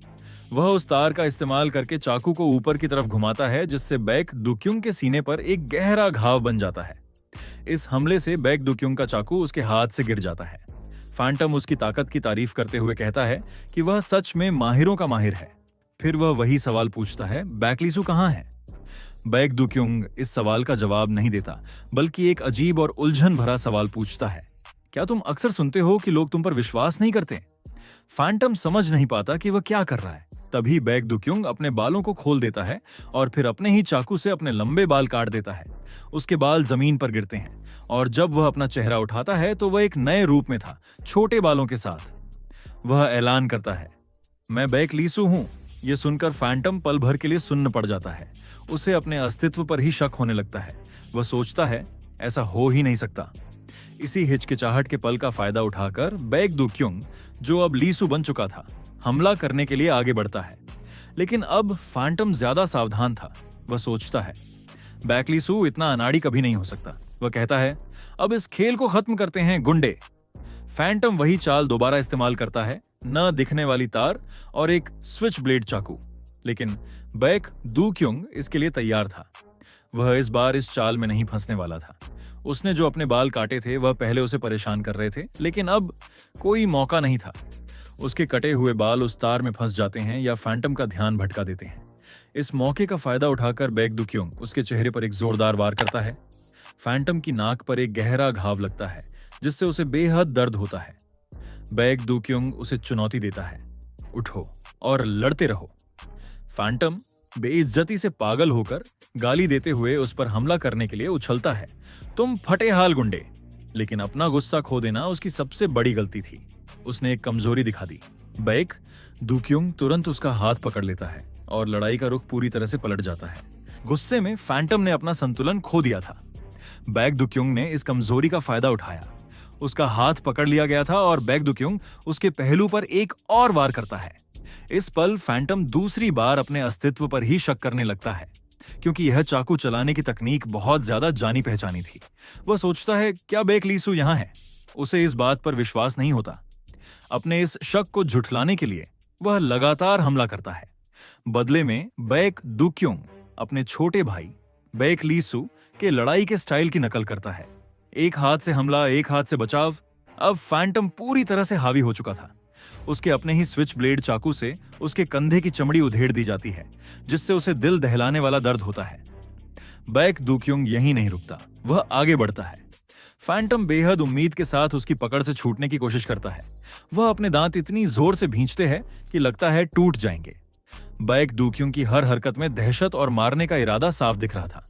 वह उस तार का इस्तेमाल करके चाकू को ऊपर की तरफ घुमाता है जिससे बैक दुक्युंग के सीने पर एक गहरा घाव बन जाता है। इस हमले से बैक दुक्युंग का चाकू उसके हाथ से गिर जाता है। फैंटम उसकी ताकत की तारीफ करते हुए कहता है कि वह सच में माहिरों का माहिर है। फिर वह वही सवाल पूछता है, बैक लीसू कहां है? बैक दुक्युंग इस सवाल का जवाब नहीं देता, बल्कि एक अजीब और उलझन भरा सवाल पूछता है, क्या तुम अक्सर सुनते हो कि लोग तुम पर विश्वास नहीं करते? फैंटम समझ नहीं पाता कि वह क्या कर रहा है। तभी बैक दुक्युंग अपने बालों को खोल देता है और फिर अपने ही चाकू से अपने लंबे बाल काट देता है। उसके बाल जमीन पर गिरते हैं और जब वह अपना चेहरा उठाता है तो वह एक नए रूप में था, छोटे बालों के साथ। वह ऐलान करता है, मैं बैक लीसू हूं। यह सुनकर फैंटम पल भर के लिए सुन्न पड़ जाता है। उसे अपने अस्तित्व पर ही शक होने लगता है। वह सोचता है, ऐसा हो ही नहीं सकता। इसी हिचकिचाहट के पल का फायदा उठाकर बैक दुक्युंग, जो अब लीसू बन चुका था, हमला करने के लिए आगे बढ़ता है। लेकिन अब फैंटम ज्यादा सावधान था। वह सोचता है, बैक लीसू इतना अनाड़ी कभी नहीं हो सकता। वह कहता है, अब इस खेल को खत्म करते हैं गुंडे। फैंटम वही चाल दोबारा इस्तेमाल करता है, न दिखने वाली तार और एक स्विच ब्लेड चाकू। लेकिन बैक दुक्युंग इसके लिए तैयार था। वह इस बार इस चाल में नहीं फंसने वाला था। उसने जो अपने बाल काटे थे वह पहले उसे परेशान कर रहे थे, लेकिन अब कोई मौका नहीं था। उसके कटे हुए बाल उस तार में फंस जाते हैं या फैंटम का ध्यान भटका देते हैं। इस मौके का फायदा उठाकर बैक दुक्युंग उसके चेहरे पर एक जोरदार वार करता है। फैंटम की नाक पर एक गहरा घाव लगता है जिससे उसे बेहद दर्द होता है। बैक दुक्युंग उसे चुनौती देता है, उठो और लड़ते रहो। फैंटम बेइज्जती से पागल होकर गाली देते हुए उस पर हमला करने के लिए उछलता है, तुम फटे हाल गुंडे। लेकिन अपना गुस्सा खो देना उसकी सबसे बड़ी गलती थी। उसने एक कमजोरी दिखा दी। बैक दुक्युंग तुरंत उसका हाथ पकड़ लेता है और लड़ाई का रुख पूरी तरह से पलट जाता है। गुस्से में फैंटम ने अपना संतुलन खो दिया था। बैक दुक्युंग ने इस कमजोरी का फायदा उठाया। उसका हाथ पकड़ लिया गया था और बैक दुक्युंग उसके पहलू पर एक और वार करता है। इस पल फैंटम दूसरी बार अपने अस्तित्व पर ही शक करने लगता है, क्योंकि यह चाकू चलाने की तकनीक बहुत ज्यादा जानी पहचानी थी। वह सोचता है, क्या बेक लीसू यहां है? उसे इस बात पर विश्वास नहीं होता। अपने इस शक को झुठलाने के लिए वह लगातार हमला करता है। बदले में बैक दुक्योंग अपने छोटे भाई बैक लीसू के लड़ाई के स्टाइल की नकल करता है। एक हाथ से हमला, एक हाथ से बचाव। अब फैंटम पूरी तरह से हावी हो चुका था। उसके अपने ही स्विच ब्लेड चाकू से उसके कंधे की चमड़ी उधेड़ दी जाती है, जिससे उसे दिल दहलाने वाला दर्द होता है। बैक दुक्योंग यहीं नहीं रुकता, वह आगे बढ़ता है। फैंटम बेहद उम्मीद के साथ उसकी पकड़ से छूटने की कोशिश करता है। वह अपने दांत इतनी जोर से भींचते हैं कि लगता है टूट जाएंगे। बैक दुक्योंग की हर हरकत में दहशत और मारने का इरादा साफ दिख रहा था।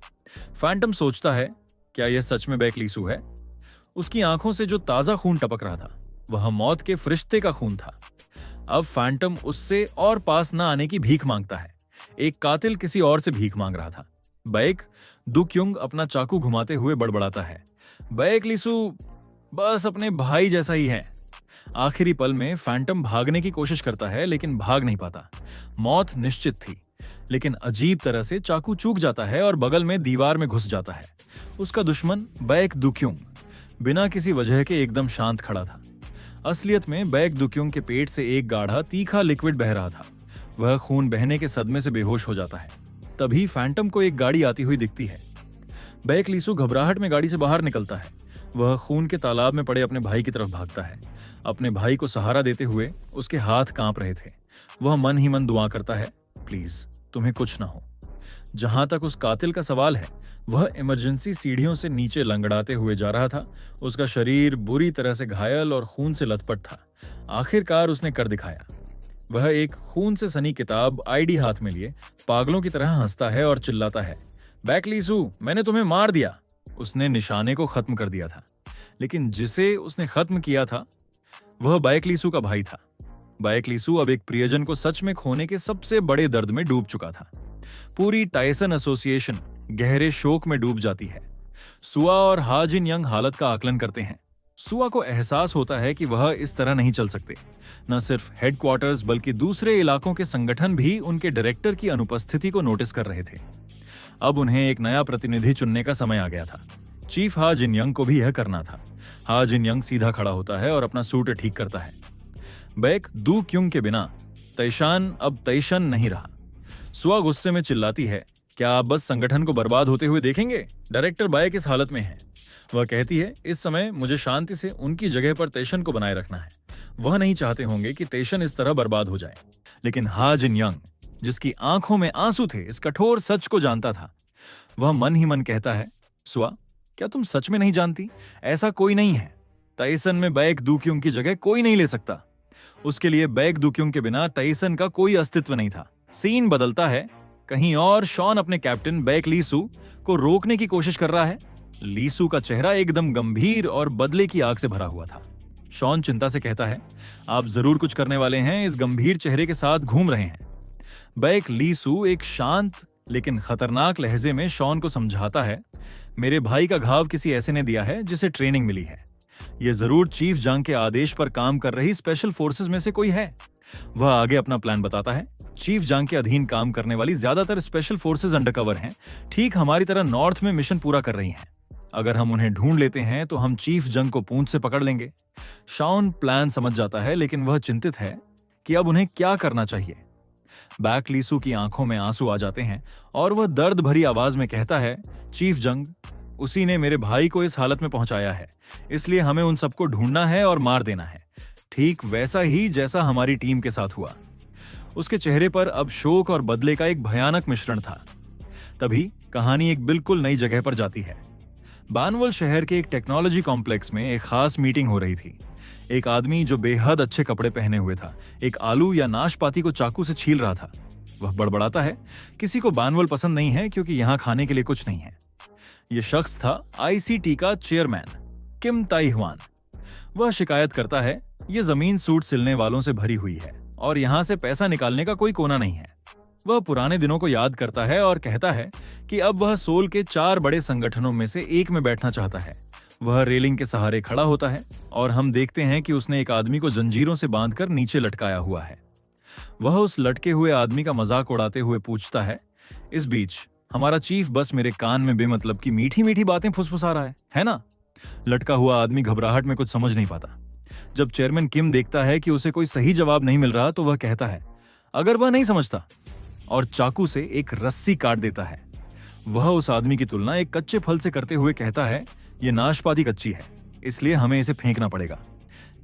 फैंटम सोचता है, क्या यह सच में बैक लीसू है? उसकी आंखों से जो ताजा खून टपक रहा था वह मौत के फरिश्ते का खून था। अब फैंटम उससे और पास न आने की भीख मांगता है। एक कातिल किसी और से भीख मांग रहा था। बैक दुक्योंग अपना चाकू घुमाते हुए बड़बड़ाता है, बैक लीसू बस अपने भाई जैसा ही है। आखिरी पल में फैंटम भागने की कोशिश करता है, लेकिन भाग नहीं पाता। मौत निश्चित थी, लेकिन अजीब तरह से चाकू चूक जाता है और बगल में दीवार में घुस जाता है। उसका दुश्मन बैक दुक्योंग बिना किसी वजह के एकदम शांत खड़ा था। असलियत में बैक दुक्योंग के पेट से एक गाढ़ा तीखा लिक्विड बह रहा था। वह खून बहने के सदमे से बेहोश हो जाता है। तभी फैंटम को एक गाड़ी आती हुई दिखती है। बैक लीसू घबराहट में गाड़ी से बाहर निकलता है। वह खून के तालाब में पड़े अपने भाई की तरफ भागता है। अपने भाई को सहारा देते हुए उसके हाथ कांप रहे थे। वह मन ही मन दुआ करता है, प्लीज तुम्हें कुछ ना हो। जहां तक उस कातिल का सवाल है, वह इमरजेंसी सीढ़ियों से नीचे लंगड़ाते हुए जा रहा था। उसका शरीर बुरी तरह से घायल और खून से लथपथ था। आखिरकार उसने कर दिखाया। वह एक खून से सनी किताब आईडी हाथ में लिए पागलों की तरह हंसता है और चिल्लाता है, बैक लीसू मैंने तुम्हें मार दिया। उसने निशाने को खत्म कर दिया था, लेकिन जिसे उसने खत्म किया था वह बैक लीसू का भाई था। बैक लीसू अब एक प्रियजन को सच में खोने के सबसे बड़े दर्द में डूब चुका था। पूरी टाइसन एसोसिएशन गहरे शोक में डूब जाती है। सुआ और हा जिन यंग हालत का आकलन करते हैं। सुआ को एहसास होता है कि वह इस तरह नहीं चल सकते। न सिर्फ हेडक्वार्टर्स बल्कि दूसरे इलाकों के संगठन भी उनके डायरेक्टर की अनुपस्थिति को नोटिस कर रहे थे। अब उन्हें एक नया प्रतिनिधि चुनने का समय आ गया था। चीफ हा जिन यंग को भी यह करना था। हा जिन यंग सीधा खड़ा होता है और अपना सूट ठीक करता है। बैक दुक्योंग के बिना तैशान अब तैशन नहीं रहा। सुआ गुस्से में चिल्लाती है, क्या आप बस संगठन को बर्बाद होते हुए देखेंगे? डायरेक्टर बैक इस हालत में है। वह कहती है, इस समय मुझे शांति से उनकी जगह पर तैशन को बनाए रखना है। वह नहीं चाहते होंगे कि तैशन इस तरह बर्बाद हो जाए। लेकिन हा जिन यंग, जिसकी आंखों में आंसू थे, इस कठोर सच को जानता था। वह मन ही मन कहता है, सुआ क्या तुम सच में नहीं जानती? ऐसा कोई नहीं है। तैसन में बैक दुक्योंग की जगह कोई नहीं ले सकता। उसके लिए बैक दुक्योंग के बिना तैसन का कोई अस्तित्व नहीं था। सीन बदलता है। कहीं और शॉन अपने कैप्टन बैक लीसू को रोकने की कोशिश कर रहा है। लीसू का चेहरा एकदम गंभीर और बदले की आग से भरा हुआ था। शॉन चिंता से कहता है, आप जरूर कुछ करने वाले हैं। इस गंभीर चेहरे के साथ घूम रहे हैं। बैक लीसू एक शांत लेकिन खतरनाक लहजे में शॉन को समझाता है, मेरे भाई का घाव किसी ऐसे ने दिया है जिसे ट्रेनिंग मिली है। यह जरूर चीफ जंग के आदेश पर काम कर रही स्पेशल फोर्सेस में से कोई है। वह आगे अपना प्लान बताता है। चीफ जंग के अधीन काम करने वाली ज्यादातर स्पेशल फोर्सेस अंडरकवर हैं, ठीक हमारी तरह नॉर्थ में मिशन पूरा कर रही हैं। अगर हम उन्हें ढूंढ लेते हैं तो हम चीफ जंग को पूंछ से पकड़ लेंगे। शॉन प्लान समझ जाता है, लेकिन वह चिंतित है कि अब उन्हें क्या करना चाहिए। बैक लीसू की आंखों में आंसू आ जाते हैं और वह दर्द भरी आवाज में कहता है, चीफ जंग, उसी ने मेरे भाई को इस हालत में पहुंचाया है, इसलिए हमें उन सबको ढूंढना है और मार देना है, ठीक वैसा ही जैसा हमारी टीम के साथ हुआ। उसके चेहरे पर अब शोक और बदले का एक भयानक मिश्रण था। तभी कहानी एक बिल्कुल नई जगह पर जाती है। बानवल शहर के एक टेक्नोलॉजी कॉम्प्लेक्स में एक खास मीटिंग हो रही थी। एक आदमी जो बेहद अच्छे कपड़े पहने हुए था, एक आलू या नाशपाती को चाकू से छील रहा था। वह बड़बड़ाता है, किसी को बानवल पसंद नहीं है क्योंकि यहाँ खाने के लिए कुछ नहीं है। यह शख्स था आईसीटी का चेयरमैन किम ताई ह्वान। वह शिकायत करता है, यह जमीन सूट सिलने वालों से भरी हुई है और यहां से पैसा निकालने का कोई कोना नहीं है। वह पुराने दिनों को याद करता है और कहता है कि अब वह सोल के 4 बड़े संगठनों में से एक में बैठना चाहता है। वह रेलिंग के सहारे खड़ा होता है और हम देखते हैं कि उसने एक आदमी को जंजीरों से बांधकर नीचे लटकाया हुआ है। वह उस लटके हुए आदमी का मजाक उड़ाते हुए पूछता है, इस बीच हमारा चीफ बस मेरे कान में बेमतलब की मीठी मीठी बातें फुसफुसा रहा है ना? लटका हुआ आदमी घबराहट में कुछ समझ नहीं पाता। जब चेयरमैन किम देखता है कि उसे कोई सही जवाब नहीं मिल रहा तो वह कहता है, अगर वह नहीं समझता, और चाकू से एक रस्सी काट देता है। वह उस आदमी की तुलना एक कच्चे फल से करते हुए कहता है, यह नाशपाती कच्ची है, इसलिए हमें इसे फेंकना पड़ेगा।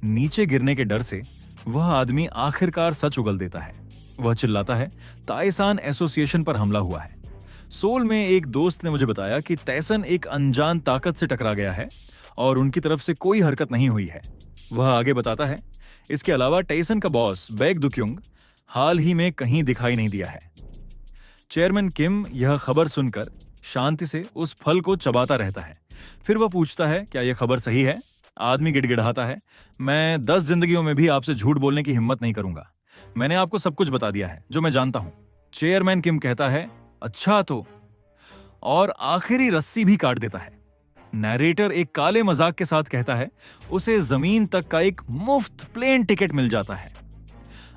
नीचे गिरने के डर से वह आदमी आखिरकार सच उगल देता है। वह चिल्लाता है, ताइसान एसोसिएशन पर हमला हुआ है। सोल में एक दोस्त ने मुझे बताया कि तैसन एक अनजान ताकत से टकरा गया है और उनकी तरफ से कोई हरकत नहीं हुई है। वह आगे बताता है, इसके अलावा टैसन का बॉस बैक दुक्युंग हाल ही में कहीं दिखाई नहीं दिया है। चेयरमैन किम यह खबर सुनकर शांति से उस फल को चबाता रहता है। फिर वह पूछता है, क्या यह खबर सही है? आदमी गिड़गिड़ाता है, मैं 10 जिंदगियों में भी आपसे झूठ बोलने की हिम्मत नहीं करूंगा। मैंने आपको सब कुछ बता दिया है जो मैं जानता हूं। चेयरमैन किम कहता है, अच्छा तो, और आखिरी रस्सी भी काट देता है। नैरेटर एक काले मजाक के साथ कहता है, उसे जमीन तक का एक मुफ्त प्लेन टिकट मिल जाता है।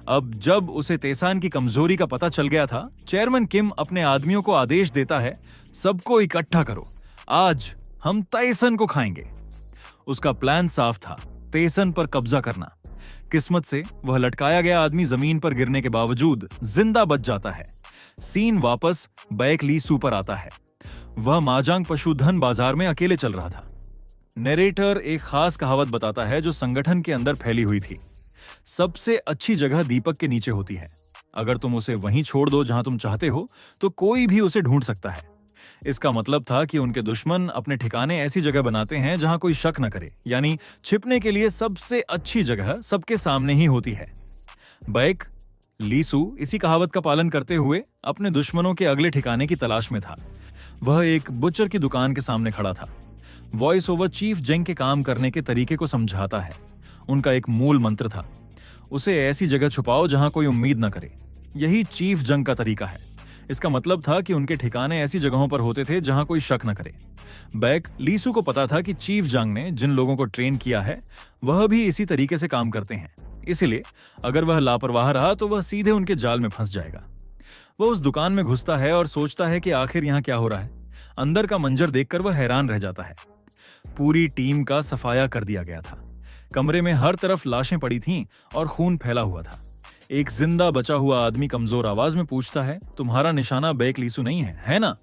अब जब उसे तेसान की कमजोरी का पता चल गया था, चेयरमैन किम अपने आदमियों को आदेश देता है, सबको इकट्ठा करो, आज हम तैसन को खाएंगे। उसका प्लान साफ था, तेसन पर कब्जा करना। किस्मत से वह लटकाया गया आदमी जमीन पर गिरने के बावजूद जिंदा बच जाता है। सीन वापस बैक लीसू पर आता है। वह माजांग पशुधन बाजार में अकेले चल रहा था। नरेटर एक खास कहावत बताता है जो संगठन के अंदर फैली हुई थी, सबसे अच्छी जगह दीपक के नीचे होती है। अगर तुम उसे वहीं छोड़ दो जहां तुम चाहते हो तो कोई भी उसे ढूंढ सकता है। इसका मतलब था कि उनके दुश्मन अपने ठिकाने ऐसी जगह बनाते हैं जहां कोई शक न करे, यानी छिपने के लिए सबसे अच्छी जगह सबके सामने ही होती है। बैक लीसू इसी कहावत का पालन करते हुए अपने दुश्मनों के अगले ठिकाने की तलाश में था। वह एक बुचर की दुकान के सामने खड़ा था। वॉइस ओवर चीफ जेंग के काम करने के तरीके को समझाता है। उनका एक मूल मंत्र था, उसे ऐसी जगह छुपाओ जहां कोई उम्मीद न करे। यही चीफ जंग का तरीका है। इसका मतलब था कि उनके ठिकाने ऐसी जगहों पर होते थे जहां कोई शक न करे। बैक लीसू को पता था कि चीफ जंग ने जिन लोगों को ट्रेन किया है वह भी इसी तरीके से काम करते हैं, इसलिए अगर वह लापरवाह रहा तो वह सीधे उनके जाल में फंस जाएगा। वह उस दुकान में घुसता है और सोचता है कि आखिर यहां क्या हो रहा है। अंदर का मंजर देखकर वह हैरान रह जाता है। पूरी टीम का सफाया कर दिया गया था। कमरे में हर तरफ लाशें पड़ी थीं और खून फैला हुआ था। एक जिंदा बचा हुआ आदमी कमजोर आवाज में पूछता है, तुम्हारा निशाना बैक लीसू नहीं है ना?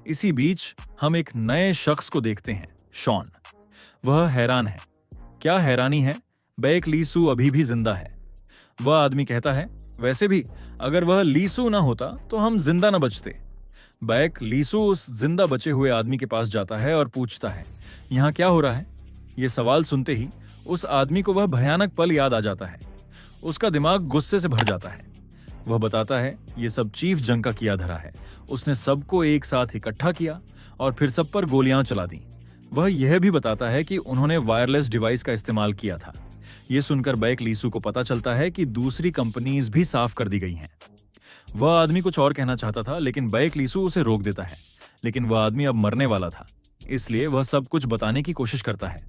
इसी बीच हम एक नए शख्स को देखते हैं, शॉन। वह हैरान है। क्या हैरानी है, बैक लीसू अभी भी जिंदा है। वह आदमी कहता है, वैसे भी अगर वह लीसू ना होता तो हम जिंदा न बचते। बैक लीसू उस जिंदा बचे हुए आदमी के पास जाता है और पूछता है, यहाँ क्या हो रहा है? यह सवाल सुनते ही उस आदमी को वह भयानक पल याद आ जाता है। उसका दिमाग गुस्से से भर जाता है। वह बताता है, यह सब चीफ जंग का किया धरा है। उसने सबको एक साथ इकट्ठा किया और फिर सब पर गोलियां चला दी। वह यह भी बताता है कि उन्होंने वायरलेस डिवाइस का इस्तेमाल किया था। यह सुनकर बैक लीसू को पता चलता है कि दूसरी कंपनीज भी साफ कर दी गई हैं। वह आदमी कुछ और कहना चाहता था लेकिन बैक लीसू उसे रोक देता है। लेकिन वह आदमी अब मरने वाला था, इसलिए वह सब कुछ बताने की कोशिश करता है।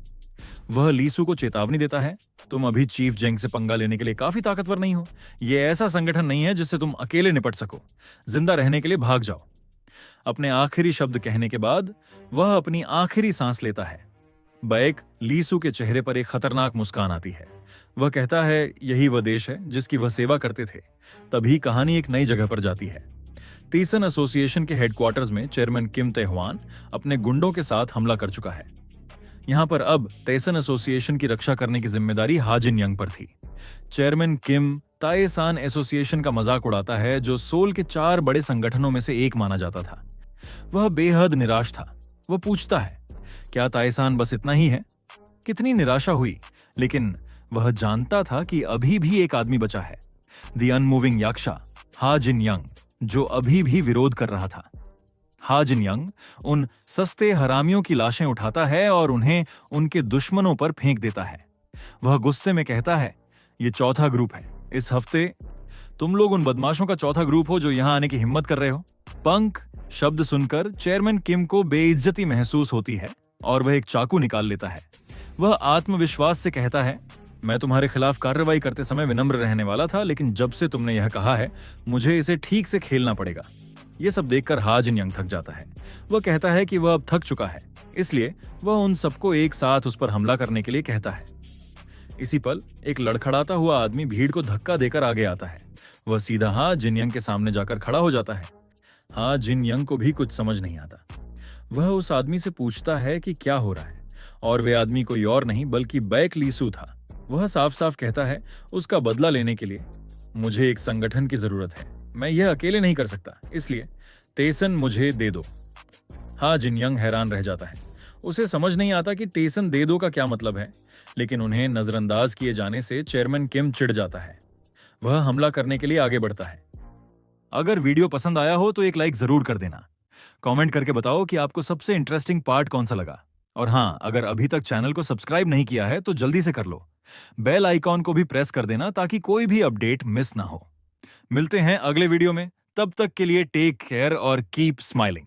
वह लीसू को चेतावनी देता है, तुम अभी चीफ जेंग से पंगा लेने के लिए काफी ताकतवर नहीं हो। यह ऐसा संगठन नहीं है जिससे तुम अकेले निपट सको। जिंदा रहने के लिए भाग जाओ। अपने आखिरी शब्द कहने के बाद वह अपनी आखिरी सांस लेता है। बैक लीसू के चेहरे पर एक खतरनाक मुस्कान आती है। वह कहता है, यही वह देश है जिसकी वह सेवा करते थे। तभी कहानी एक नई जगह पर जाती है। तीसन एसोसिएशन के हेडक्वार्टर्स में चेयरमैन किम तेहवान अपने गुंडों के साथ हमला कर चुका है। यहां पर अब तैसन एसोसिएशन की रक्षा करने की जिम्मेदारी हाजिन यंग पर थी। चेयरमैन किम ताइसान एसोसिएशन का मजाक उड़ाता है, जो सोल के 4 बड़े संगठनों में से एक माना जाता था। वह बेहद निराश था। वह पूछता है, क्या ताइसान बस इतना ही है? कितनी निराशा हुई, लेकिन वह जानता था कि अभी भी एक आदमी बचा है, the unmoving yaksha Hajin young, जो अभी भी विरोध कर रहा था। हाजिन यंग उन सस्ते हरामियों की लाशें उठाता है और उन्हें उनके दुश्मनों पर फेंक देता है। वह गुस्से में कहता है, यह चौथा ग्रुप है। इस हफ्ते तुम लोग उन बदमाशों का चौथा ग्रुप हो जो यहां आने की हिम्मत कर रहे हो। पंख शब्द सुनकर चेयरमैन किम को बेइज्जती महसूस होती है और वह एक चाकू निकाल लेता है। वह आत्मविश्वास से कहता है, मैं तुम्हारे खिलाफ कार्रवाई करते समय विनम्र रहने वाला था, लेकिन जब से तुमने यह कहा है, मुझे इसे ठीक से खेलना पड़ेगा। ये सब देखकर हा जिनयंग थक जाता है। वह कहता है कि वह अब थक चुका है, इसलिए वह उन सबको एक साथ उस पर हमला करने के लिए कहता है। इसी पल एक लड़खड़ाता हुआ आदमी भीड़ को धक्का देकर आगे आता है। वह सीधा हा जिनयंग के सामने जाकर खड़ा हो जाता है। हा जिनयंग को भी कुछ समझ नहीं आता। वह उस आदमी से पूछता है कि क्या हो रहा है, और वे आदमी कोई और नहीं बल्कि बैक लीसू था। वह साफ साफ कहता है, उसका बदला लेने के लिए मुझे एक संगठन की जरूरत है। मैं यह अकेले नहीं कर सकता, इसलिए तेसन मुझे दे दो। हा जिनयंग हैरान रह जाता है। उसे समझ नहीं आता कि तेसन दे दो का क्या मतलब है, लेकिन उन्हें नजरअंदाज किए जाने से चेयरमैन किम चिढ़ जाता है। वह हमला करने के लिए आगे बढ़ता है। अगर वीडियो पसंद आया हो तो एक लाइक जरूर कर देना। कमेंट करके बताओ कि आपको सबसे इंटरेस्टिंग पार्ट कौन सा लगा। और हाँ, अगर अभी तक चैनल को सब्सक्राइब नहीं किया है तो जल्दी से कर लो। बेल आइकॉन को भी प्रेस कर देना ताकि कोई भी अपडेट मिस ना हो। मिलते हैं अगले वीडियो में। तब तक के लिए टेक केयर और कीप स्माइलिंग।